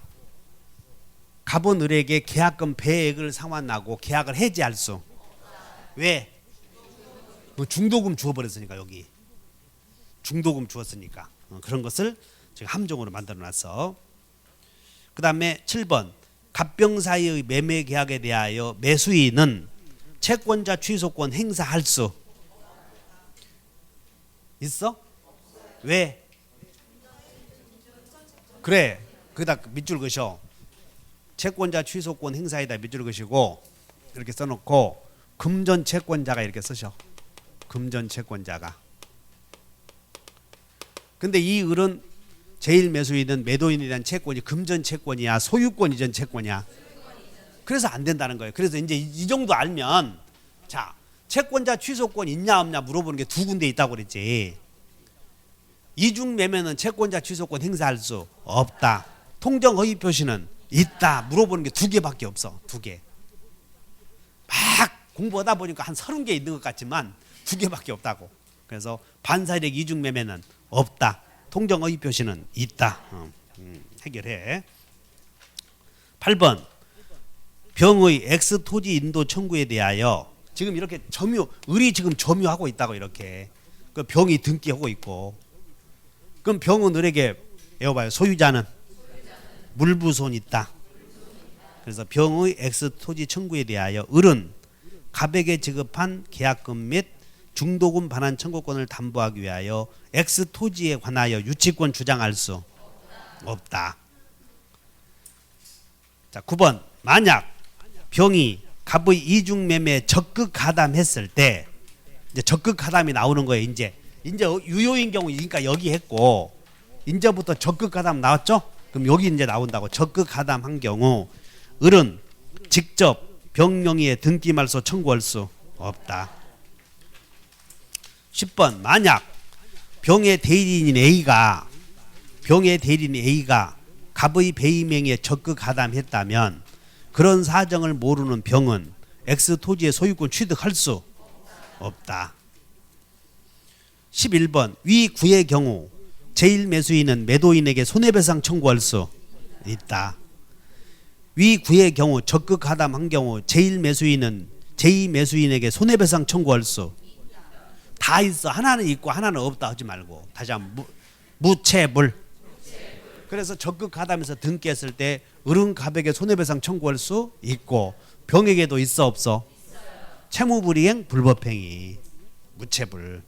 갑은 을에게 계약금 배액을 상환하고 계약을 해지할 수. 왜? 뭐 중도금 주어버렸으니까. 여기 중도금 주었으니까 그런 것을 지금 함정으로 만들어놨어. 그 다음에 7번. 갑병 사이의 매매 계약에 대하여 매수인은 채권자 취소권 행사할 수 있어? 왜? 그래. 거기다 밑줄 그셔. 채권자 취소권 행사에다 밑줄 그시고 이렇게 써놓고 금전 채권자가 이렇게 쓰셔. 금전 채권자가. 근데 이 을은 제일 매수인은 매도인에 대한 채권이 금전 채권이야, 소유권 이전 채권이야. 그래서 안 된다는 거예요. 그래서 이제 이 정도 알면, 자, 채권자 취소권 있냐 없냐 물어보는 게 두 군데 있다고 그랬지. 이중 매매는 채권자 취소권 행사할 수 없다. 통정 허위 표시는 있다. 물어보는 게 두 개밖에 없어. 두 개. 막 공부하다 보니까 한 30개 있는 것 같지만 두 개밖에 없다고. 그래서 반사이력 이중 매매는 없다. 통정 허위 표시는 있다. 해결해. 8번. 병의 X 토지 인도 청구에 대하여 지금 이렇게 을이 지금 점유하고 있다고. 이렇게 그 병이 등기하고 있고, 그럼 병은 을에게 외워봐요. 소유자는 물부손 있다. 그래서 병의 X 토지 청구에 대하여 을은 갑에게 지급한 계약금 및 중도금 반환 청구권을 담보하기 위하여 X 토지에 관하여 유치권 주장할 수 없다. 자, 9번. 만약 병이 갑의 이중 매매에 적극 가담했을 때, 이제 적극 가담이 나오는 거예요. 이제 유효인 경우, 그러니까 여기 했고, 이제부터 적극 가담 나왔죠? 그럼 여기 이제 나온다고. 적극 가담한 경우 을은 직접 병 명의의 등기 말소 청구할 수 없다. 10번. 만약 병의 대리인인 A가 갑의 배임 명의에 적극 가담했다면 그런 사정을 모르는 병은 X 토지의 소유권 취득할 수 없다. 11번. 위 구의 경우 제1 매수인은 매도인에게 손해배상 청구할 수 있다. 위 구의 경우 적극 가담한 경우 제1 매수인은 제2 매수인에게 손해배상 청구할 수 다 있어. 하나는 있고 하나는 없다 하지 말고. 다시 한번. 무채불. 그래서 적극 가담해서 등기했을 때 을은 갑에게 손해배상 청구할 수 있고, 병에게도 있어 없어? 채무불이행 불법행위. 무채불.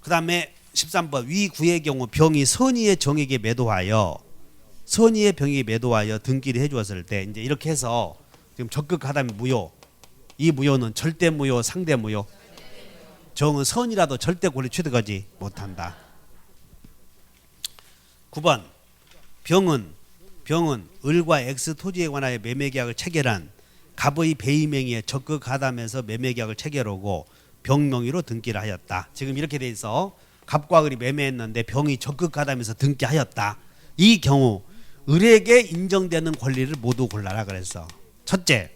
그 다음에 13번. 위 구의 경우 병이 선의의 정에게 매도하여 등기를 해주었을 때, 이제 이렇게 해서 지금 적극 가담이 무효. 이 무효는 절대 무효, 상대 무효. 정은 선이라도 절대 권리 취득하지 못한다. 9번. 병은 을과 X 토지에 관하여 매매계약을 체결한 갑의 배임 명의에 적극 가담해서 매매계약을 체결하고 병 명의로 등기를 하였다. 지금 이렇게 돼 있어. 갑과 을이 매매했는데 병이 적극 가담해서 등기하였다. 이 경우 을에게 인정되는 권리를 모두 골라라 그랬어. 첫째,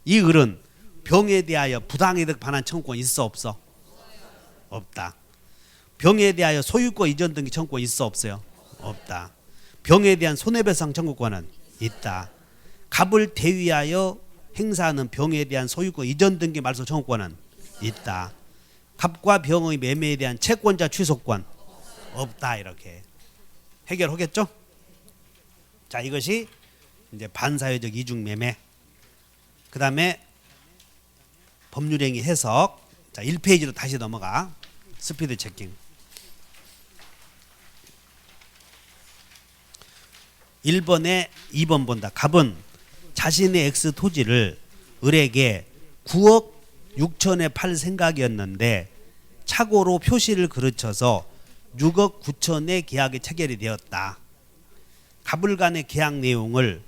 이 을은 병에 대하여 부당이득 반환 청구권 있어 없어? 없다. 병에 대하여 소유권 이전 등기 청구권 있어 없어요? 없다. 병에 대한 손해배상 청구권은 있다. 갑을 대위하여 행사하는 병에 대한 소유권 이전 등기 말소 청구권은 있다. 갑과 병의 매매에 대한 채권자 취소권 없다. 이렇게 해결하겠죠? 자, 이것이 이제 반사회적 이중 매매. 그다음에 법률행위 해석. 자, 1페이지로 다시 넘어가. 스피드 체킹. 1번에 2번 본다. 갑은 자신의 X 토지를 을에게 9억 6천에 팔 생각이었는데 착오로 표시를 그르쳐서 6억 9천에 계약이 체결이 되었다. 갑을 간의 계약 내용을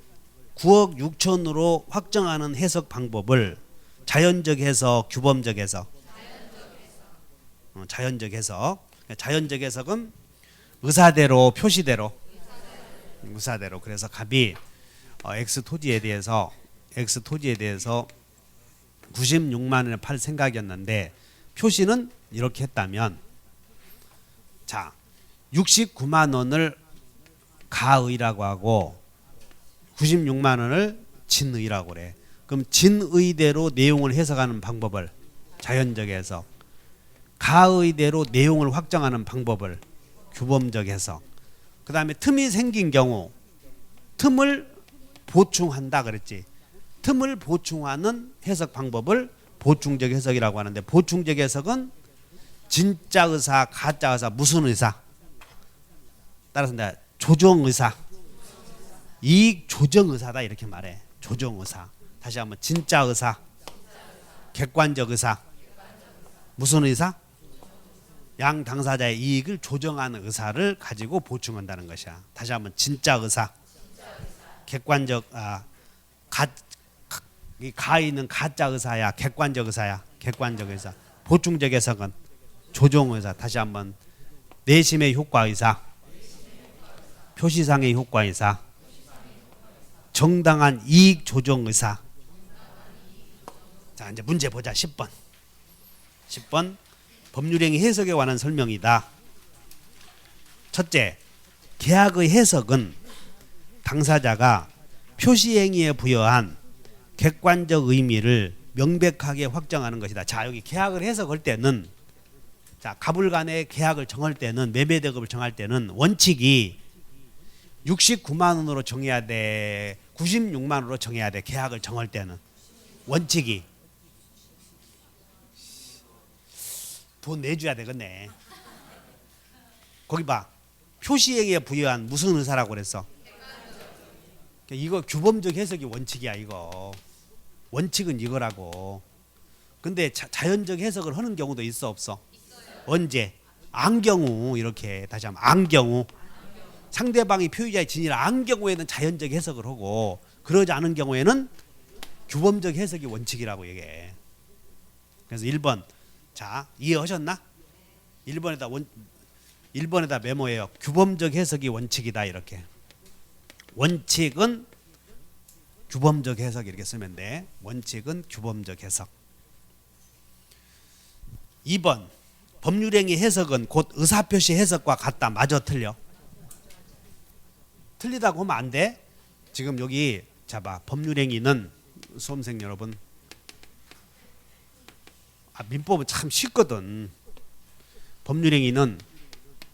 9억 6천으로 확정하는 해석 방법을 자연적 해석, 규범적 해석. 자연적 해석. 자연적 해석은 의사대로, 표시대로. 의사대로. 그래서 갑이 X 토지에 대해서 96만 원에 팔 생각이었는데 표시는 이렇게 했다면, 자, 69만 원을 가의라고 하고 96만 원을 진의라고 그래. 그럼 진의대로 내용을 해석하는 방법을 자연적 해석, 가의대로 내용을 확정하는 방법을 규범적 해석. 그 다음에 틈이 생긴 경우 틈을 보충한다 그랬지. 틈을 보충하는 해석 방법을 보충적 해석이라고 하는데, 보충적 해석은 진짜 의사, 가짜 의사, 무슨 의사? 따라서 내가 조정 의사, 이익 조정 의사다 이렇게 말해. 조정 의사. 다시 한번, 진짜 의사, 객관적 의사, 무슨 의사? 양 당사자의 이익을 조정하는 의사를 가지고 보충한다는 것이야. 다시 한번, 진짜 의사, 객관적 가의는 가짜 의사야, 객관적 의사야, 객관적 의사. 보충적 해석은 조정 의사. 다시 한번, 내심의 효과 의사, 표시상의 효과 의사, 정당한 이익 조정 의사. 자, 이제 문제 보자. 10번. 10번 법률행위 해석에 관한 설명이다. 첫째, 계약의 해석은 당사자가 표시행위에 부여한 객관적 의미를 명백하게 확정하는 것이다. 자, 여기 계약을 해석할 때는, 자, 갑을 간의 계약을 정할 때는, 매매대금을 정할 때는 원칙이 69만 원으로 정해야 돼, 96만 원으로 정해야 돼. 계약을 정할 때는 원칙이. 돈 내줘야 되겠네. 거기 봐, 표시행위에 부여한 무슨 의사라고 그랬어? 이거 규범적 해석이 원칙이야. 이거 원칙은 이거라고. 근데 자연적 해석을 하는 경우도 있어, 없어? 언제? 안 경우. 이렇게 다시 한번, 안 경우. 상대방이 표의자의 진위라 안 경우에는 자연적 해석을 하고, 그러지 않은 경우에는 규범적 해석이 원칙이라고 얘기해. 그래서 1번, 자, 이해하셨나? 1번에다 메모해요. 규범적 해석이 원칙이다. 이렇게. 원칙은 규범적 해석 이렇게 쓰면 돼. 원칙은 규범적 해석. 2번, 법률행위 해석은 곧 의사표시 해석과 같다. 맞아, 틀려? 틀리다고 하면 안 돼. 지금 여기 자봐, 법률행위는, 수험생 여러분, 민법은 참 쉽거든. 법률행위는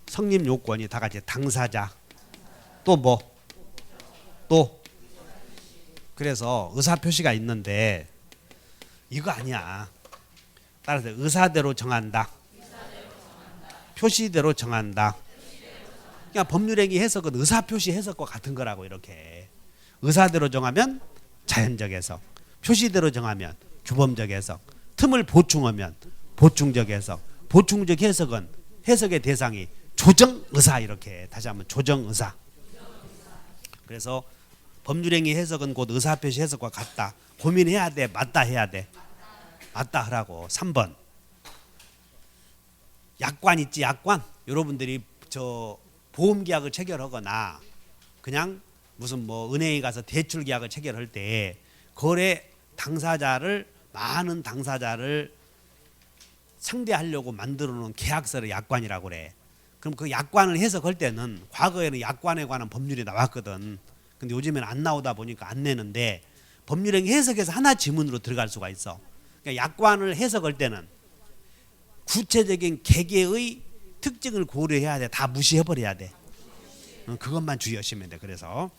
성립 요건이 다 같이 당사자, 또 뭐, 또 그래서 의사표시가 있는데 이거 아니야. 따라서 의사대로 정한다, 표시대로 정한다. 그러니까 법률행위 해석은 의사표시 해석과 같은 거라고. 이렇게 의사대로 정하면 자연적 해석, 표시대로 정하면 규범적 해석, 틈을 보충하면 보충적 해석. 보충적 해석은 해석의 대상이 조정의사. 이렇게 다시 한번, 조정의사. 그래서 법률행위 해석은 곧 의사표시 해석과 같다. 고민해야 돼, 맞다 해야 돼? 맞다 하라고. 3번, 약관 있지, 약관. 여러분들이 저 보험계약을 체결하거나 그냥 무슨 뭐 은행에 가서 대출계약을 체결할 때 거래 당사자를, 많은 당사자를 상대하려고 만들어 놓은 계약서를 약관이라고 그래. 그럼 그 약관을 해석할 때는 과거에는 약관에 관한 법률이 나왔거든. 근데 요즘에는 안 나오다 보니까 안 내는데 법률행 해석에서 하나 지문으로 들어갈 수가 있어. 그러니까 약관을 해석할 때는 구체적인 개개의 특징을 고려해야 돼. 다 무시해버려야 돼. 그것만 주의하시면 돼. 그래서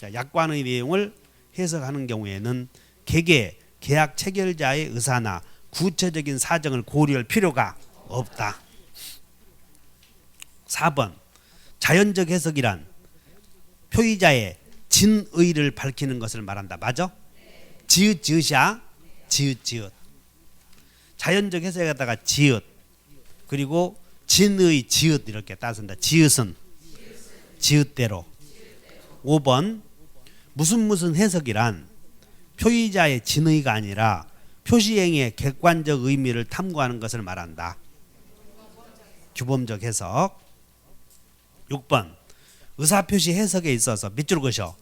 약관의 내용을 해석하는 경우에는 개개, 계약 체결자의 의사나 구체적인 사정을 고려할 필요가 없다. 4번 자연적 해석이란 표의자의 진의를 밝히는 것을 말한다. 맞아? 지읒 지읒이야. 지읒 지읒. 자연적 해석에다가 지읒 그리고 진의 지읒 이렇게 따쓴다. 지읒은 지읒대로. 5번 무슨 해석이란 표의자의 진의가 아니라 표시행위의 객관적 의미를 탐구하는 것을 말한다. 규범적 해석. 6번 의사표시 해석에 있어서 밑줄 그으셔.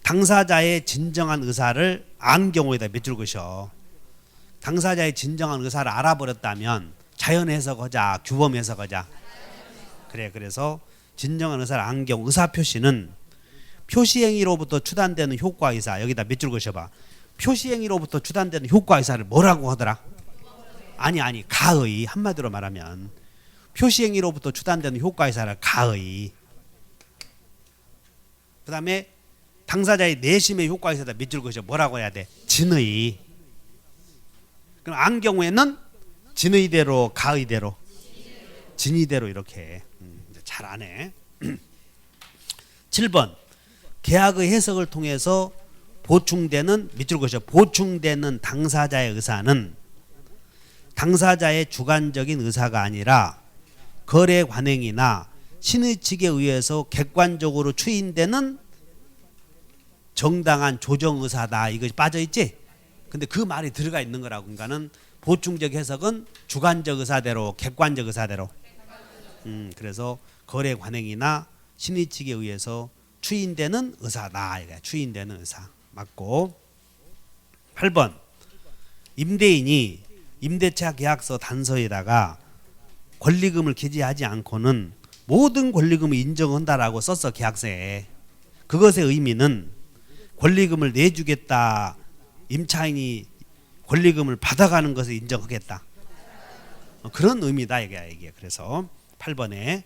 당사자의 진정한 의사를 안 경우에다 밑줄 그으셔. 당사자의 진정한 의사를 알아버렸다면 자연 해석하자, 규범 해석하자. 그래. 그래서 진정한 의사를 안 경우 의사표시는 표시행위로부터 추단되는 효과의사. 여기다 밑줄 그으셔봐. 표시행위로부터 추단되는 효과의사를 뭐라고 하더라? 아니 가의. 한마디로 말하면 표시행위로부터 추단되는 효과의사를 가의. 그 다음에 당사자의 내심의 효과의사다 밑줄 그으셔. 뭐라고 해야 돼? 진의. 그럼 안 경우에는 진의대로 가의대로 진의대로 이렇게 잘 안 해. 7번 계약의 해석을 통해서 보충되는 밑줄 그으셔. 보충되는 당사자의 의사는 당사자의 주관적인 의사가 아니라 거래 관행이나 신의 측에 의해서 객관적으로 추인되는 정당한 조정 의사다. 이것이 빠져 있지? 근데 그 말이 들어가 있는 거라고. 그러니까는 보충적 해석은 주관적 의사대로 객관적 의사대로. 그래서 거래 관행이나 신의 측에 의해서 추인되는 의사다. 추인되는 의사. 맞고. 8번 임대인이 임대차 계약서 단서에다가 권리금을 기재하지 않고는 모든 권리금을 인정한다라고 썼어. 계약서에. 그것의 의미는 권리금을 내주겠다. 임차인이 권리금을 받아가는 것을 인정하겠다. 그런 의미다 이게. 그래서 8번에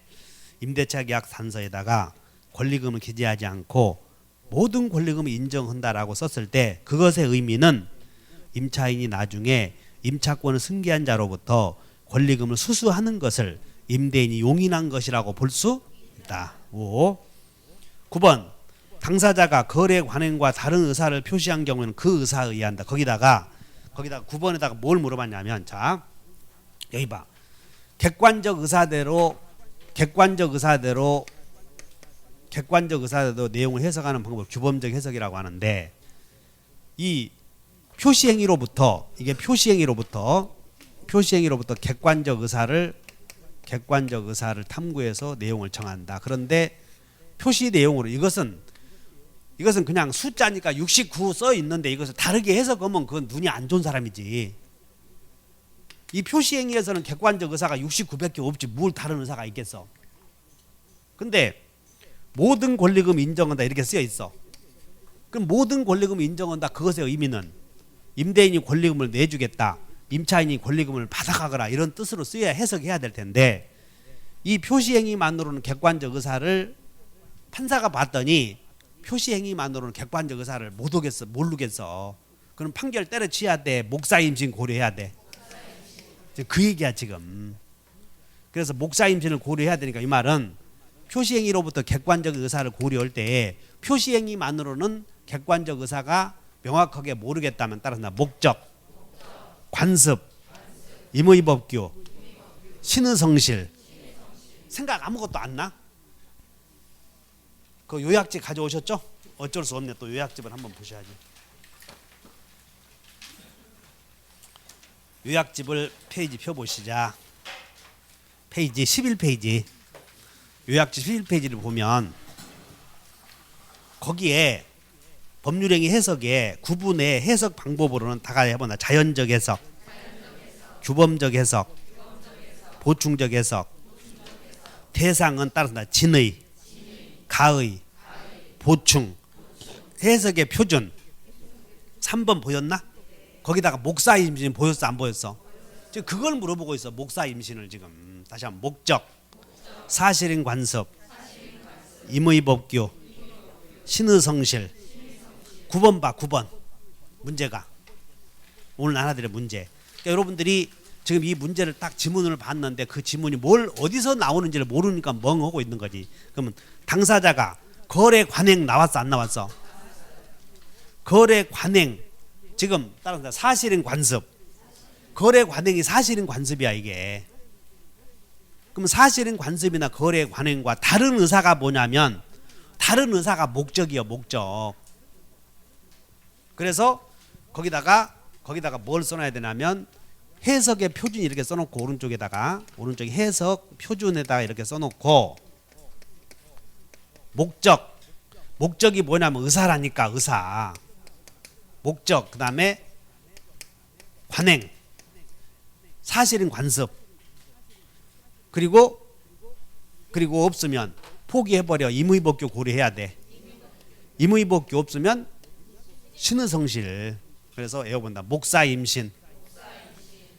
임대차 계약 단서에다가 권리금을 기재하지 않고 모든 권리금을 인정한다라고 썼을 때 그것의 의미는 임차인이 나중에 임차권을 승계한 자로부터 권리금을 수수하는 것을 임대인이 용인한 것이라고 볼 수 있다. 5. 9번 당사자가 거래 관행과 다른 의사를 표시한 경우에는 그 의사에 의한다. 거기다가 9번에다가 뭘 물어봤냐면, 자 여기 봐. 객관적 의사대로 내용을 해석하는 방법을 규범적 해석이라고 하는데, 이 표시행위로부터 객관적 의사를 탐구해서 내용을 정한다. 그런데 표시 내용으로 이것은 그냥 숫자니까 69 써 있는데 이것을 다르게 해석하면 그건 눈이 안 좋은 사람이지. 이 표시행위에서는 객관적 의사가 69밖에 없지 뭘 다른 의사가 있겠어. 근데 모든 권리금 인정한다 이렇게 쓰여 있어. 그럼 모든 권리금을 인정한다 그것의 의미는 임대인이 권리금을 내주겠다, 임차인이 권리금을 받아가거라 이런 뜻으로 쓰여야 해석해야 될 텐데, 이 표시행위만으로는 객관적 의사를 판사가 봤더니 표시행위만으로는 객관적 의사를 모르겠어. 그럼 판결 때려치워야 돼? 목사임신 고려해야 돼? 그 얘기야 지금. 그래서 목사임신을 고려해야 되니까 이 말은 표시행위로부터 객관적 의사를 고려할 때에 표시행위만으로는 객관적 의사가 명확하게 모르겠다면 따라서 목적, 관습, 임의법규, 신의성실 생각 아무것도 안 나? 그 요약집 가져오셨죠? 어쩔 수 없네. 또 요약집을 한번 보셔야지. 요약집을 페이지 펴보시자. 페이지 11페이지. 요약집 11페이지를 보면 거기에 법률행위 해석에 구분의 해석 방법으로는 다 해보나. 자연적 해석, 규범적 해석, 보충적 해석, 대상은 따라서 진의, 가의, 보충, 해석의 표준. 3번 보였나? 거기다가 목사 임신 보였어 안 보였어? 지금 그걸 물어보고 있어. 목사 임신을 지금. 다시 한번 목적, 사실인 관습, 임의법규, 신의성실. 9번 봐. 9번 문제가 오늘 나눠드릴 문제. 그러니까 여러분들이 지금 이 문제를 딱 지문을 봤는데 그 지문이 뭘 어디서 나오는지를 모르니까 멍하고 있는 거지. 그러면 당사자가 거래 관행 나왔어 안 나왔어? 거래 관행 지금 따라서 사실인 관습. 거래 관행이 사실인 관습이야 이게. 그럼 사실인 관습이나 거래 관행과 다른 의사가 뭐냐면 다른 의사가 목적이요 목적. 그래서 거기다가 뭘 써놔야 되냐면 해석의 표준 이렇게 써놓고 오른쪽에 해석 표준에다가 이렇게 써놓고 목적이 뭐냐면 의사라니까 의사. 목적 그다음에 관행 사실인 관습 그리고 없으면 포기해버려. 임의법규 고려해야 돼. 임의법규 없으면 신의성실. 그래서 외워본다. 목사 임신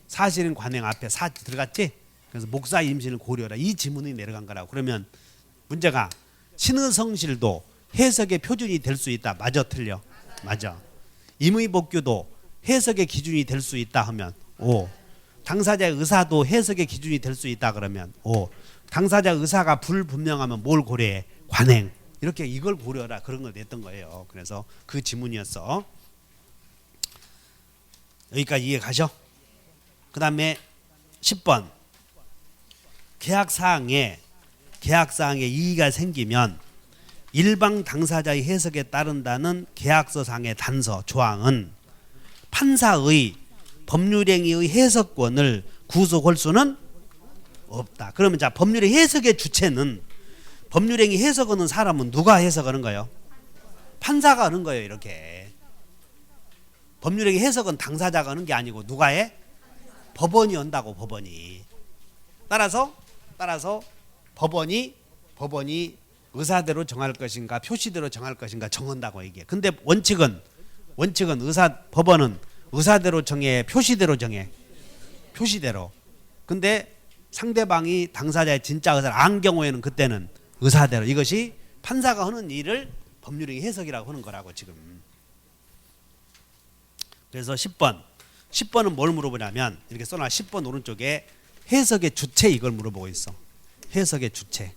사실인 관행 앞에 사 들어갔지. 그래서 목사 임신을 고려하라. 이 지문이 내려간 거라고. 그러면 문제가 신의성실도 해석의 표준이 될 수 있다. 맞아 틀려? 맞아. 임의법규도 해석의 기준이 될 수 있다 하면 O. 당사자의 의사도 해석의 기준이 될 수 있다 그러면 O. 당사자 의사가 불분명하면 뭘 고려해? 관행. 이렇게 이걸 고려하라. 그런 걸 냈던 거예요. 그래서 그 지문이었어. 여기까지 이해 가셔? 그 다음에 10번 계약사항에 이의가 생기면 일방 당사자의 해석에 따른다는 계약서상의 단서 조항은 판사의 법률행위의 해석권을 구속할 수는 없다. 그러면 자 법률의 해석의 주체는 법률행위 해석하는 사람은 누가 해석하는 거예요? 판사가 하는 거예요. 이렇게 법률행위 해석은 당사자가 하는 게 아니고 누가 해? 법원이 한다고. 법원이. 따라서 법원이 의사대로 정할 것인가 표시대로 정할 것인가 정한다고 얘기해. 근데 원칙은 법원은 의사대로 정해 표시대로 정해? 표시대로. 근데 상대방이 당사자의 진짜 의사를 안 경우에는 그때는 의사대로. 이것이 판사가 하는 일을 법률행위 해석이라고 하는 거라고 지금. 그래서 10번은 뭘 물어보냐면 이렇게 써놔. 10번 오른쪽에 해석의 주체 이걸 물어보고 있어. 해석의 주체.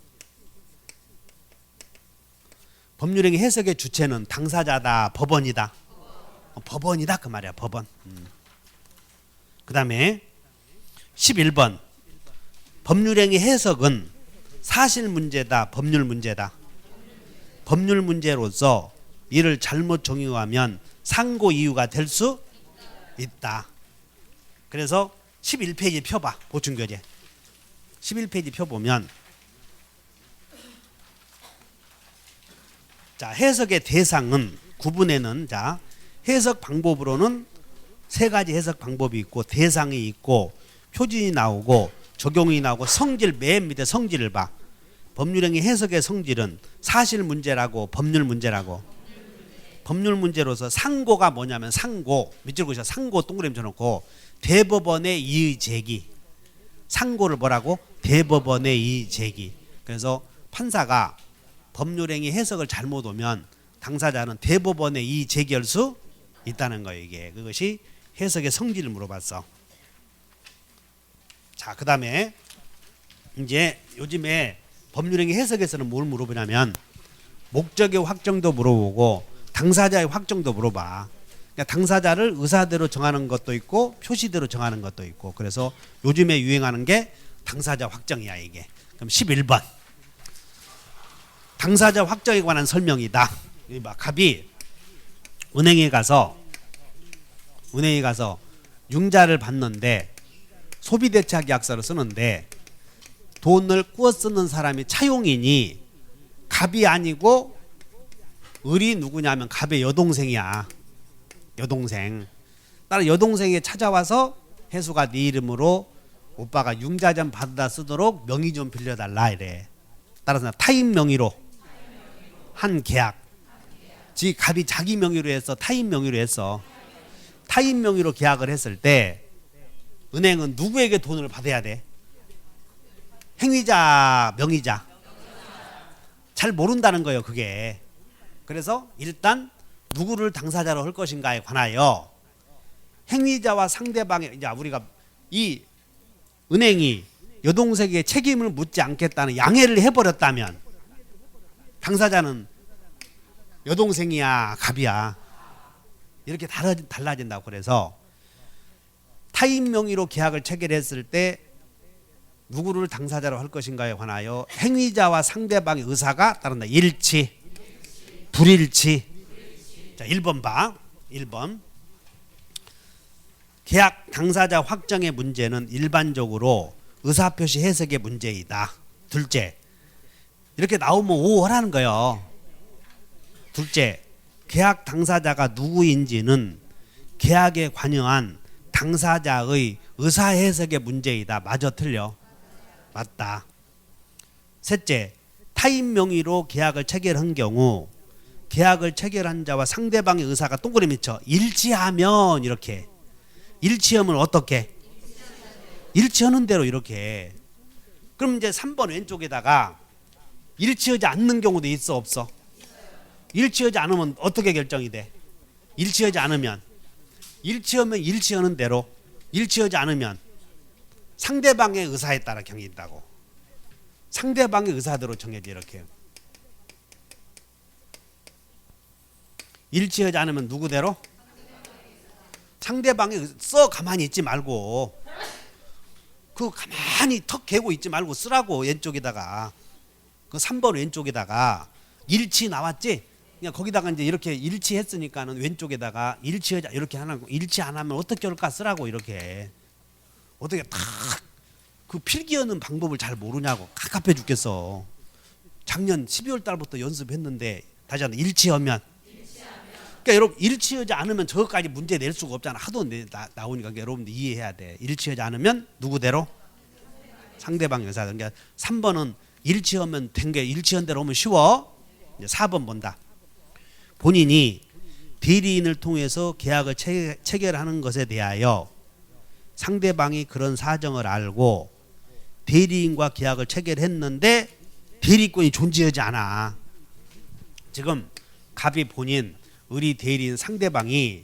법률행위 해석의 주체는 당사자다 법원이다? 법원이다 그 말이야. 법원. 그 다음에 11번 법률행위 해석은 사실 문제다 법률 문제다? 법률 문제로서 이를 잘못 적용하면 상고 이유가 될 수 있다. 그래서 11페이지 펴봐. 보충교재 11페이지 펴보면 자 해석의 대상은 구분에는 자 해석 방법으로는 세 가지 해석 방법이 있고 대상이 있고 표준이 나오고 적용이 나오고 성질 맨 밑에 성질을 봐. 법률행위 해석의 성질은 사실 문제라고 법률 문제라고. 법률 문제로서 상고가 뭐냐면 상고 밑줄 그으셔. 상고 동그라미 쳐놓고 대법원의 이의 제기. 상고를 뭐라고? 대법원의 이의 제기. 그래서 판사가 법률행위 해석을 잘못 오면 당사자는 대법원의 이의 제기할 수 있다는 거예요. 이게 그것이 해석의 성질을 물어봤어. 자, 그 다음에 이제 요즘에 법률행위 해석에서는 뭘 물어보냐면 목적의 확정도 물어보고 당사자의 확정도 물어봐. 그러니까 당사자를 의사대로 정하는 것도 있고 표시대로 정하는 것도 있고. 그래서 요즘에 유행하는 게 당사자 확정이야 이게. 그럼 11번 당사자 확정에 관한 설명이다. 갑이 은행에 가서 융자를 받는데 소비대차 계약서를 쓰는데 돈을 꾸어 쓰는 사람이 차용이니 갑이 아니고 을이 누구냐면 갑의 여동생이야. 여동생. 따라 여동생이 찾아와서 해수가 네 이름으로 오빠가 융자점 받아다 쓰도록 명의 좀 빌려달라 이래. 따라서 타인 명의로 한 계약. 지 갑이 자기 명의로 했어, 타인 명의로 했어. 타인 명의로 계약을 했을 때 은행은 누구에게 돈을 받아야 돼? 행위자, 명의자. 잘 모른다는 거예요, 그게. 그래서 일단 누구를 당사자로 할 것인가에 관하여 행위자와 상대방의, 이제 우리가 이 은행이 여동생에게 책임을 묻지 않겠다는 양해를 해버렸다면 당사자는 여동생이야, 갑이야, 이렇게 달라진다고. 그래서 타인 명의로 계약을 체결했을 때 누구를 당사자로 할 것인가에 관하여 행위자와 상대방의 의사가 따른다. 일치, 불일치. 자, 1번 봐. 1번. 계약 당사자 확정의 문제는 일반적으로 의사표시 해석의 문제이다. 둘째, 이렇게 나오면 오하라는 거예요. 둘째, 계약 당사자가 누구인지는 계약에 관여한 당사자의 의사해석의 문제이다. 맞아, 틀려? 맞다. 셋째, 타인 명의로 계약을 체결한 경우 계약을 체결한 자와 상대방의 의사가 동그라미 쳐 일치하면, 이렇게 일치하면 어떻게? 일치하는 대로 이렇게. 그럼 이제 3번 왼쪽에다가 일치하지 않는 경우도 있어, 없어? 일치하지 않으면 어떻게 결정이 돼? 일치하지 않으면, 일치하면 일치하는 대로, 일치하지 않으면 상대방의 의사에 따라 정해진다고. 상대방의 의사대로 정해져. 이렇게 일치하지 않으면 누구대로? 상대방의 써. 가만히 있지 말고, 그 가만히 턱 개고 있지 말고 쓰라고. 왼쪽에다가, 그 3번 왼쪽에다가 일치 나왔지? 그냥 거기다가 이제 이렇게 일치했으니까는 왼쪽에다가 일치하자 이렇게 하라고. 일치 안 하면 어떻게 할까 쓰라고. 이렇게 어떻게 탁 그 필기하는 방법을 잘 모르냐고. 갑갑해 죽겠어. 작년 12월 달부터 연습했는데 다시 한번 일치하면. 그러니까 여러분 일치하지 않으면 저것까지 문제 낼 수가 없잖아. 하도 나오니까. 그러니까 여러분들 이해해야 돼. 일치하지 않으면 누구대로? 상대방 의사. 그러니까 3번은 일치하면 된 게 일치한 대로 오면 쉬워. 이제 4번 본다. 본인이 대리인을 통해서 계약을 체결하는 것에 대하여 상대방이 그런 사정을 알고 대리인과 계약을 체결했는데 대리권이 존재하지 않아. 지금 갑이 본인, 을이 대리인, 상대방이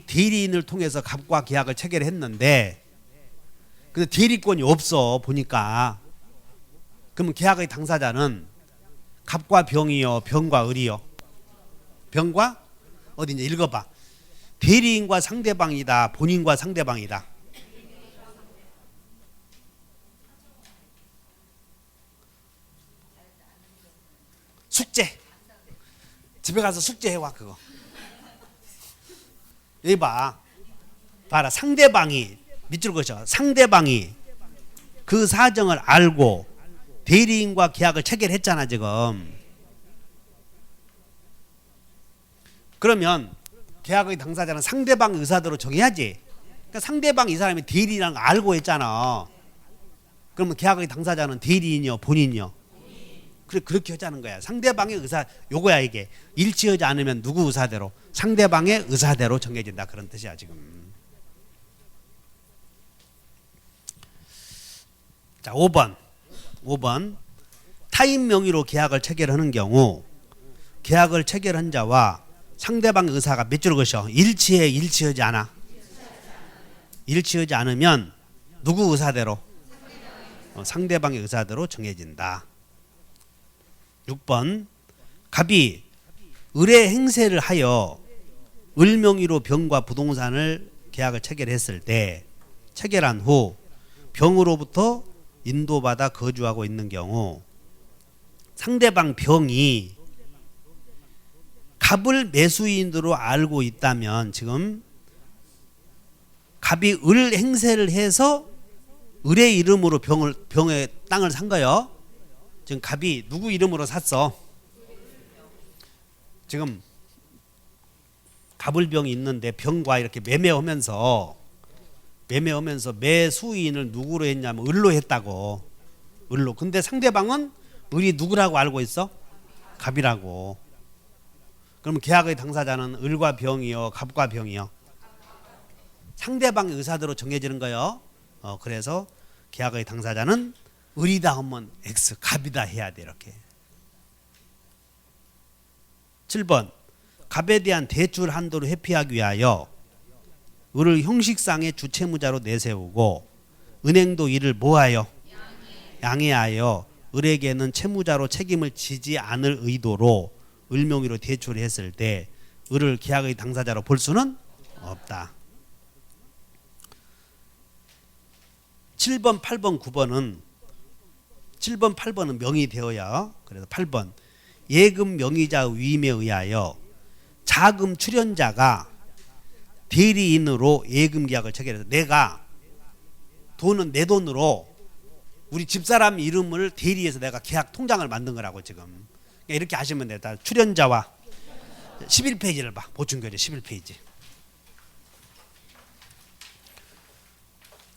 대리인을 통해서 갑과 계약을 체결했는데 근데 대리권이 없어 보니까. 그러면 계약의 당사자는 갑과 병이요, 병과 을이요? 병과 어디 이제 읽어봐. 대리인과 상대방이다, 본인과 상대방이다? 숙제. 집에 가서 숙제해와 그거. 여기 봐라. 상대방이 밑줄 그쳐. 상대방이 그 사정을 알고 대리인과 계약을 체결했잖아 지금. 그러면 계약의 당사자는 상대방 의사대로 정해야지. 그러니까 상대방이 이 사람이 대리인이라는 걸 알고 했잖아. 그러면 계약의 당사자는 대리인이요, 본인이요? 그렇게 하자는 거야. 상대방의 의사, 요거야 이게. 일치하지 않으면 누구 의사대로? 상대방의 의사대로 정해진다, 그런 뜻이야 지금. 자, 5번. 타인 명의로 계약을 체결하는 경우 계약을 체결한 자와 상대방의 의사가 몇 줄 것이요? 일치해, 일치하지 않아? 일치하지 않으면 누구 의사대로? 상대방의 의사대로 정해진다. 6번. 갑이 을의 행세를 하여 을 명의로 병과 부동산을 계약을 체결했을 때 체결한 후 병으로부터 인도받아 거주하고 있는 경우 상대방 병이 갑을 매수인으로 알고 있다면, 지금 갑이 을 행세를 해서 을의 이름으로 병의 땅을 산 거예요. 지금 갑이 누구 이름으로 샀어? 지금 갑을병이 있는데 병과 이렇게 매매하면서 매매하면서 매수인을 누구로 했냐면 을로 했다고. 을로. 근데 상대방은 을이 누구라고 알고 있어? 갑이라고. 그러면 계약의 당사자는 을과 병이요, 갑과 병이요? 상대방의 의사대로 정해지는 거예요. 그래서 계약의 당사자는 을이다 하면 X, 갑이다 해야 돼. 이렇게. 7번 갑에 대한 대출 한도를 회피하기 위하여 을을 형식상의 주채무자로 내세우고 은행도 이를 뭐하여? 양해하여 을에게는 채무자로 책임을 지지 않을 의도로 을 명의로 대출을 했을 때 을을 계약의 당사자로 볼 수는 없다. 7번, 8번, 9번은 7번, 8번은 명의 되어야. 그래서 8번 예금 명의자 위임에 의하여 자금 출연자가 대리인으로 예금 계약을 체결해서 내가 돈은 내 돈으로 우리 집사람 이름을 대리해서 내가 계약 통장을 만든 거라고 지금. 이렇게 하시면 된다. 출연자와 11페이지를 봐. 보충교재 11페이지.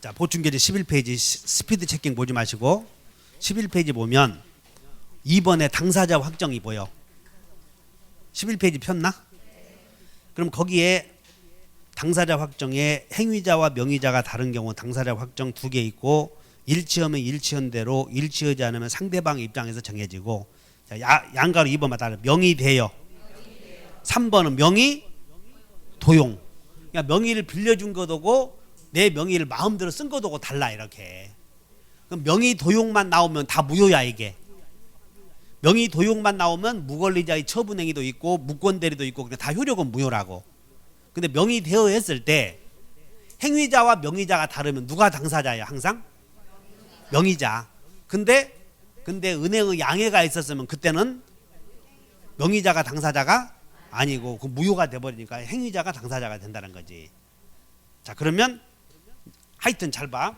자, 보충교재 11페이지 스피드 체킹 보지 마시고 11페이지 보면 2번에 당사자 확정이 보여. 11페이지 폈나? 그럼 거기에 당사자 확정에 행위자와 명의자가 다른 경우 당사자 확정 2개 있고 일치하면 일치한 대로 일치하지 않으면 상대방 입장에서 정해지고. 자, 양가로 2번만 따라 명의 대여. 3번은 명의 도용. 그러니까 명의를 빌려준 거고 내 명의를 마음대로 쓴 거고 달라 이렇게. 그럼 명의 도용만 나오면 다 무효야 이게. 명의 도용만 나오면 무권리자의 처분행위도 있고 무권대리도 있고 그냥 다 효력은 무효라고. 근데 명의 대여했을 때 행위자와 명의자가 다르면 누가 당사자예요? 항상 명의자. 근데 은행의 양해가 있었으면 그때는 명의자가 당사자가 아니고 그 무효가 돼버리니까 행위자가 당사자가 된다는 거지. 자, 그러면 하여튼 잘 봐.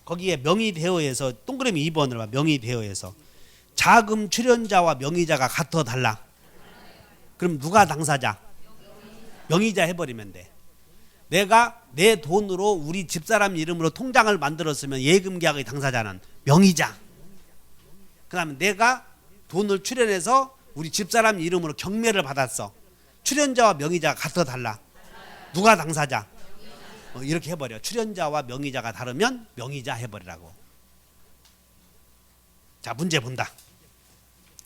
거기에 명의 대여에서 동그라미 2번을 봐. 명의 대여에서 자금 출연자와 명의자가 같아 달라? 그럼 누가 당사자? 명의자 해버리면 돼. 내가 내 돈으로 우리 집사람 이름으로 통장을 만들었으면 예금 계약의 당사자는 명의자. 그 다음에 내가 돈을 출연해서 우리 집사람 이름으로 경매를 받았어. 출연자와 명의자가 같아 달라? 누가 당사자? 이렇게 해버려. 출연자와 명의자가 다르면 명의자 해버리라고. 자, 문제 본다.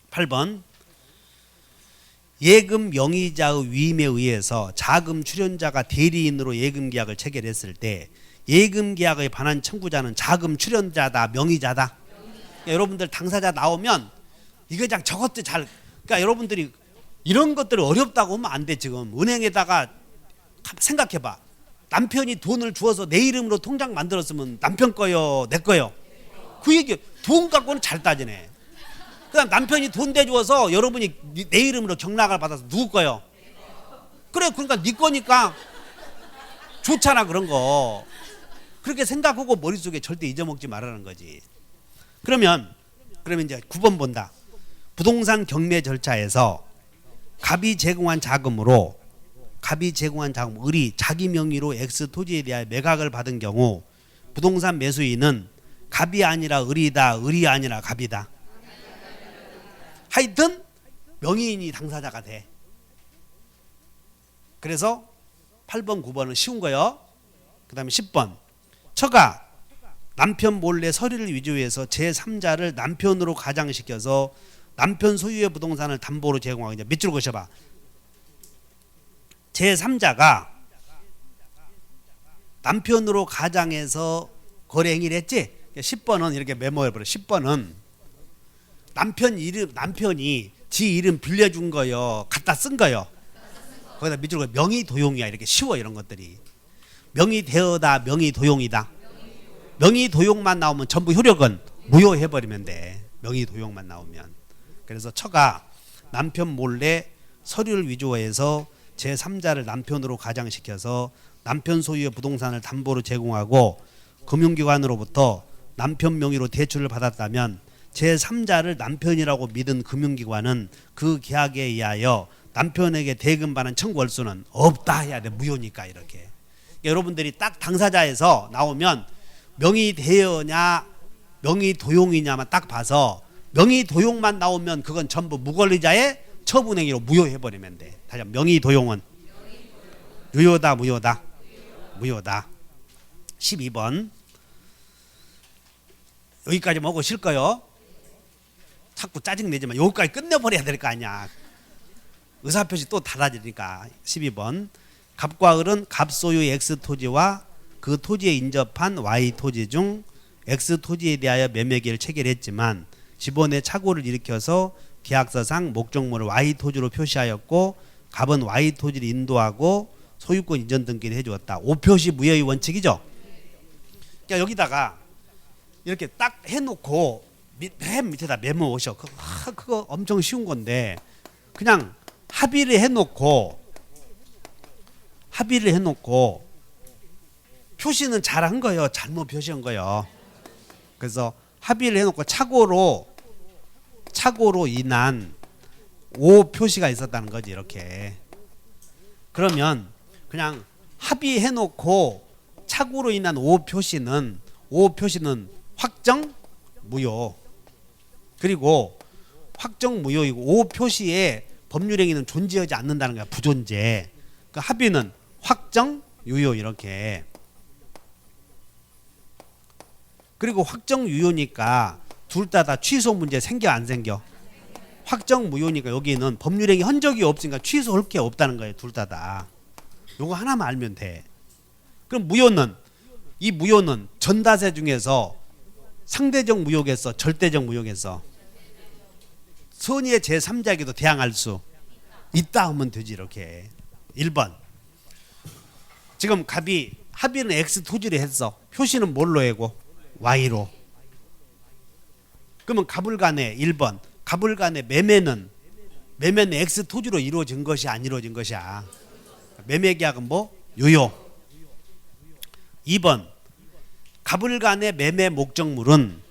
8번 예금 명의자의 위임에 의해서 자금 출연자가 대리인으로 예금 계약을 체결했을 때 예금 계약의 반환 청구자는 자금 출연자다, 명의자다? 그러니까 여러분들 당사자 나오면 이거 그냥 저것도 잘. 그러니까 여러분들이 이런 것들이 어렵다고 하면 안 돼. 지금 은행에다가 생각해봐. 남편이 돈을 주어서 내 이름으로 통장 만들었으면 남편 거요, 내 거요? 그 얘기. 돈 갖고는 잘 따지네. 그다음 남편이 돈 대주어서 여러분이 내 이름으로 경락을 받아서 누구 거요? 그래, 그러니까 네 거니까 좋잖아. 그런 거 그렇게 생각하고 머릿속에 절대 잊어먹지 말라는 거지. 그러면 이제 9번 본다. 부동산 경매 절차에서 갑이 제공한 자금으로 을이 자기 명의로 X 토지에 대하여 매각을 받은 경우 부동산 매수인은 갑이 아니라 을이다, 을이 아니라 갑이다? 하여튼 명의인이 당사자가 돼. 그래서 8번, 9번은 쉬운 거요. 그 다음에 10번 처가 남편 몰래 서류를 위조해서 제3자를 남편으로 가장시켜서 남편 소유의 부동산을 담보로 제공하고. 이제 밑줄 그셔봐. 제3자가 남편으로 가장해서 거래 행위를 했지. 10번은 이렇게 메모해버려. 10번은 남편이 지 이름 빌려준 거요, 갖다 쓴 거요. 거기다 밑줄 명의 도용이야. 이렇게 쉬워. 이런 것들이 명의 대여다, 명의 도용이다? 명의 도용만 나오면 전부 효력은 무효해버리면 돼. 명의 도용만 나오면. 그래서 처가 남편 몰래 서류를 위조해서 제3자를 남편으로 가장시켜서 남편 소유의 부동산을 담보로 제공하고 금융기관으로부터 남편 명의로 대출을 받았다면 제3자를 남편이라고 믿은 금융기관은 그 계약에 의하여 남편에게 대금 반환 청구할 수는 없다 해야 돼. 무효니까. 이렇게 여러분들이 딱 당사자에서 나오면 명의 대여냐 명의 도용이냐만 딱 봐서 명의 도용만 나오면 그건 전부 무권리자의 처분행위로 무효해버리면 돼. 다시 한번 명의 도용은 유효다 무효다? 무효다. 12번 여기까지 먹고 쉴 거요. 자꾸 짜증내지만 여기까지 끝내버려야 될 거 아니야. 의사표시 또 달라지니까. 12번 갑과 을은 갑 소유의 X 토지와 그 토지에 인접한 Y 토지 중 X 토지에 대하여 매매계를 체결했지만 지번의 착오를 일으켜서 계약서상 목적물을 Y 토지로 표시하였고 갑은 Y 토지를 인도하고 소유권 이전 등기를 해주었다. 5표시 무효의 원칙이죠. 그러니까 여기다가 이렇게 딱 해놓고 맨 밑에다 메모 오셔. 그거 엄청 쉬운 건데 그냥 합의를 해놓고 표시는 잘한 거예요. 잘못 표시한 거예요. 그래서 합의를 해놓고 착오로 인한 O 표시가 있었다는 거지. 이렇게 그러면 그냥 합의해놓고 착오로 인한 O 표시는 확정 무효. 그리고 확정 무효이고 O 표시에 법률행위는 존재하지 않는다는 거야. 부존재. 그 합의는 확정 유효 이렇게. 그리고 확정 유효니까 둘 다 취소 문제 생겨 안 생겨? 확정 무효니까 여기는 법률행위 흔적이 없으니까 취소할 게 없다는 거예요. 둘 다. 요거 하나만 알면 돼. 그럼 이 무효는 전다세 중에서 상대적 무효겠어? 절대적 무효겠어? 선의의 제3자에게도 대항할 수 있다 하면 되지. 이렇게 1번 지금 갑이 합의는 X 토지를 했어. 표시는 뭘로 하고? Y로. 그러면 갑을간에 1번 갑을간에 매매는 X 토지로 이루어진 것이 안 이루어진 것이야. 매매계약은 뭐? 유효. 2번 갑을간의 매매 목적물은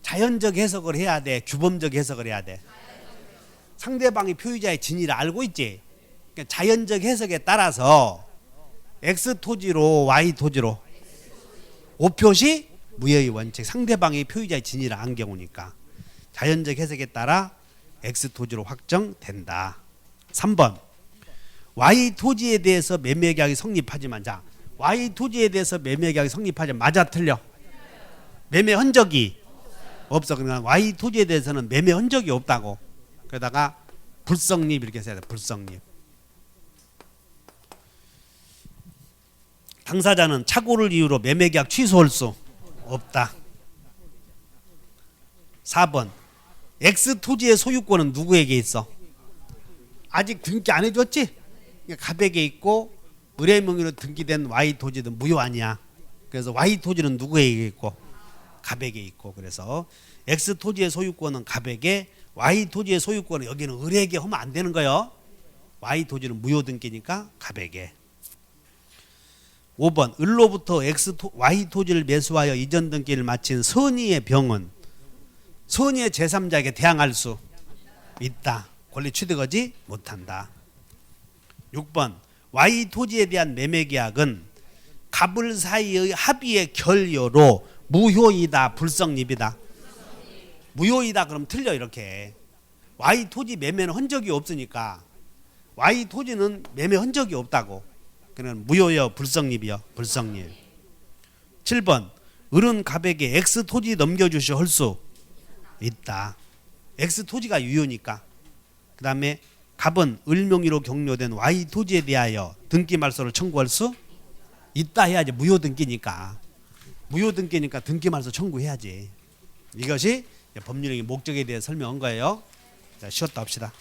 자연적 해석을 해야 돼? 규범적 해석을 해야 돼? 상대방이 표의자의 진위를 알고 있지. 그러니까 자연적 해석에 따라서 X 토지로 Y 토지로 오표시 무효의 원칙. 상대방이 표의자의 진위를 안 경우니까 자연적 해석에 따라 X 토지로 확정된다. 3번 Y 토지에 대해서 매매계약이 성립하지만 자 Y 토지에 대해서 매매계약이 성립하지 맞아 틀려? 매매 흔적이 없어. 그러니까 Y 토지에 대해서는 매매 흔적이 없다고. 그러다가 불성립 이렇게 써야 돼. 불성립. 당사자는 착오를 이유로 매매계약 취소할 수 없다. 4번 X 토지의 소유권은 누구에게 있어? 아직 등기 안 해줬지? 갑에게 있고 을의 명의로 등기된 Y 토지는 무효 아니야. 그래서 Y 토지는 누구에게 있고? 갑에게 있고. 그래서 X 토지의 소유권은 갑에게, Y 토지의 소유권은 여기는 을에게 하면 안 되는 거예요. Y 토지는 무효 등기니까 갑에게. 5번 을로부터 Y 토지를 매수하여 이전 등기를 마친 선의의 병은 선의의 제3자에게 대항할 수 있다. 권리 취득하지 못한다. 6번 Y 토지에 대한 매매계약은 갑을 사이의 합의의 결여로 무효이다 불성립이다? 무효이다. 그럼 틀려. 이렇게 Y 토지 매매는 흔적이 없으니까 Y 토지는 매매 흔적이 없다고. 그는 무효여 불성립이여? 불성립. 7번 을은 갑에게 X 토지 넘겨주시 할 수 있다. X 토지가 유효니까. 그 다음에 갑은 을 명의로 경료된 Y 토지에 대하여 등기 말소를 청구할 수 있다 해야지. 무효 등기니까. 무효 등기니까 등기 말소 청구해야지. 이것이 법률행위 목적에 대해 설명한 거예요. 자, 쉬었다 합시다.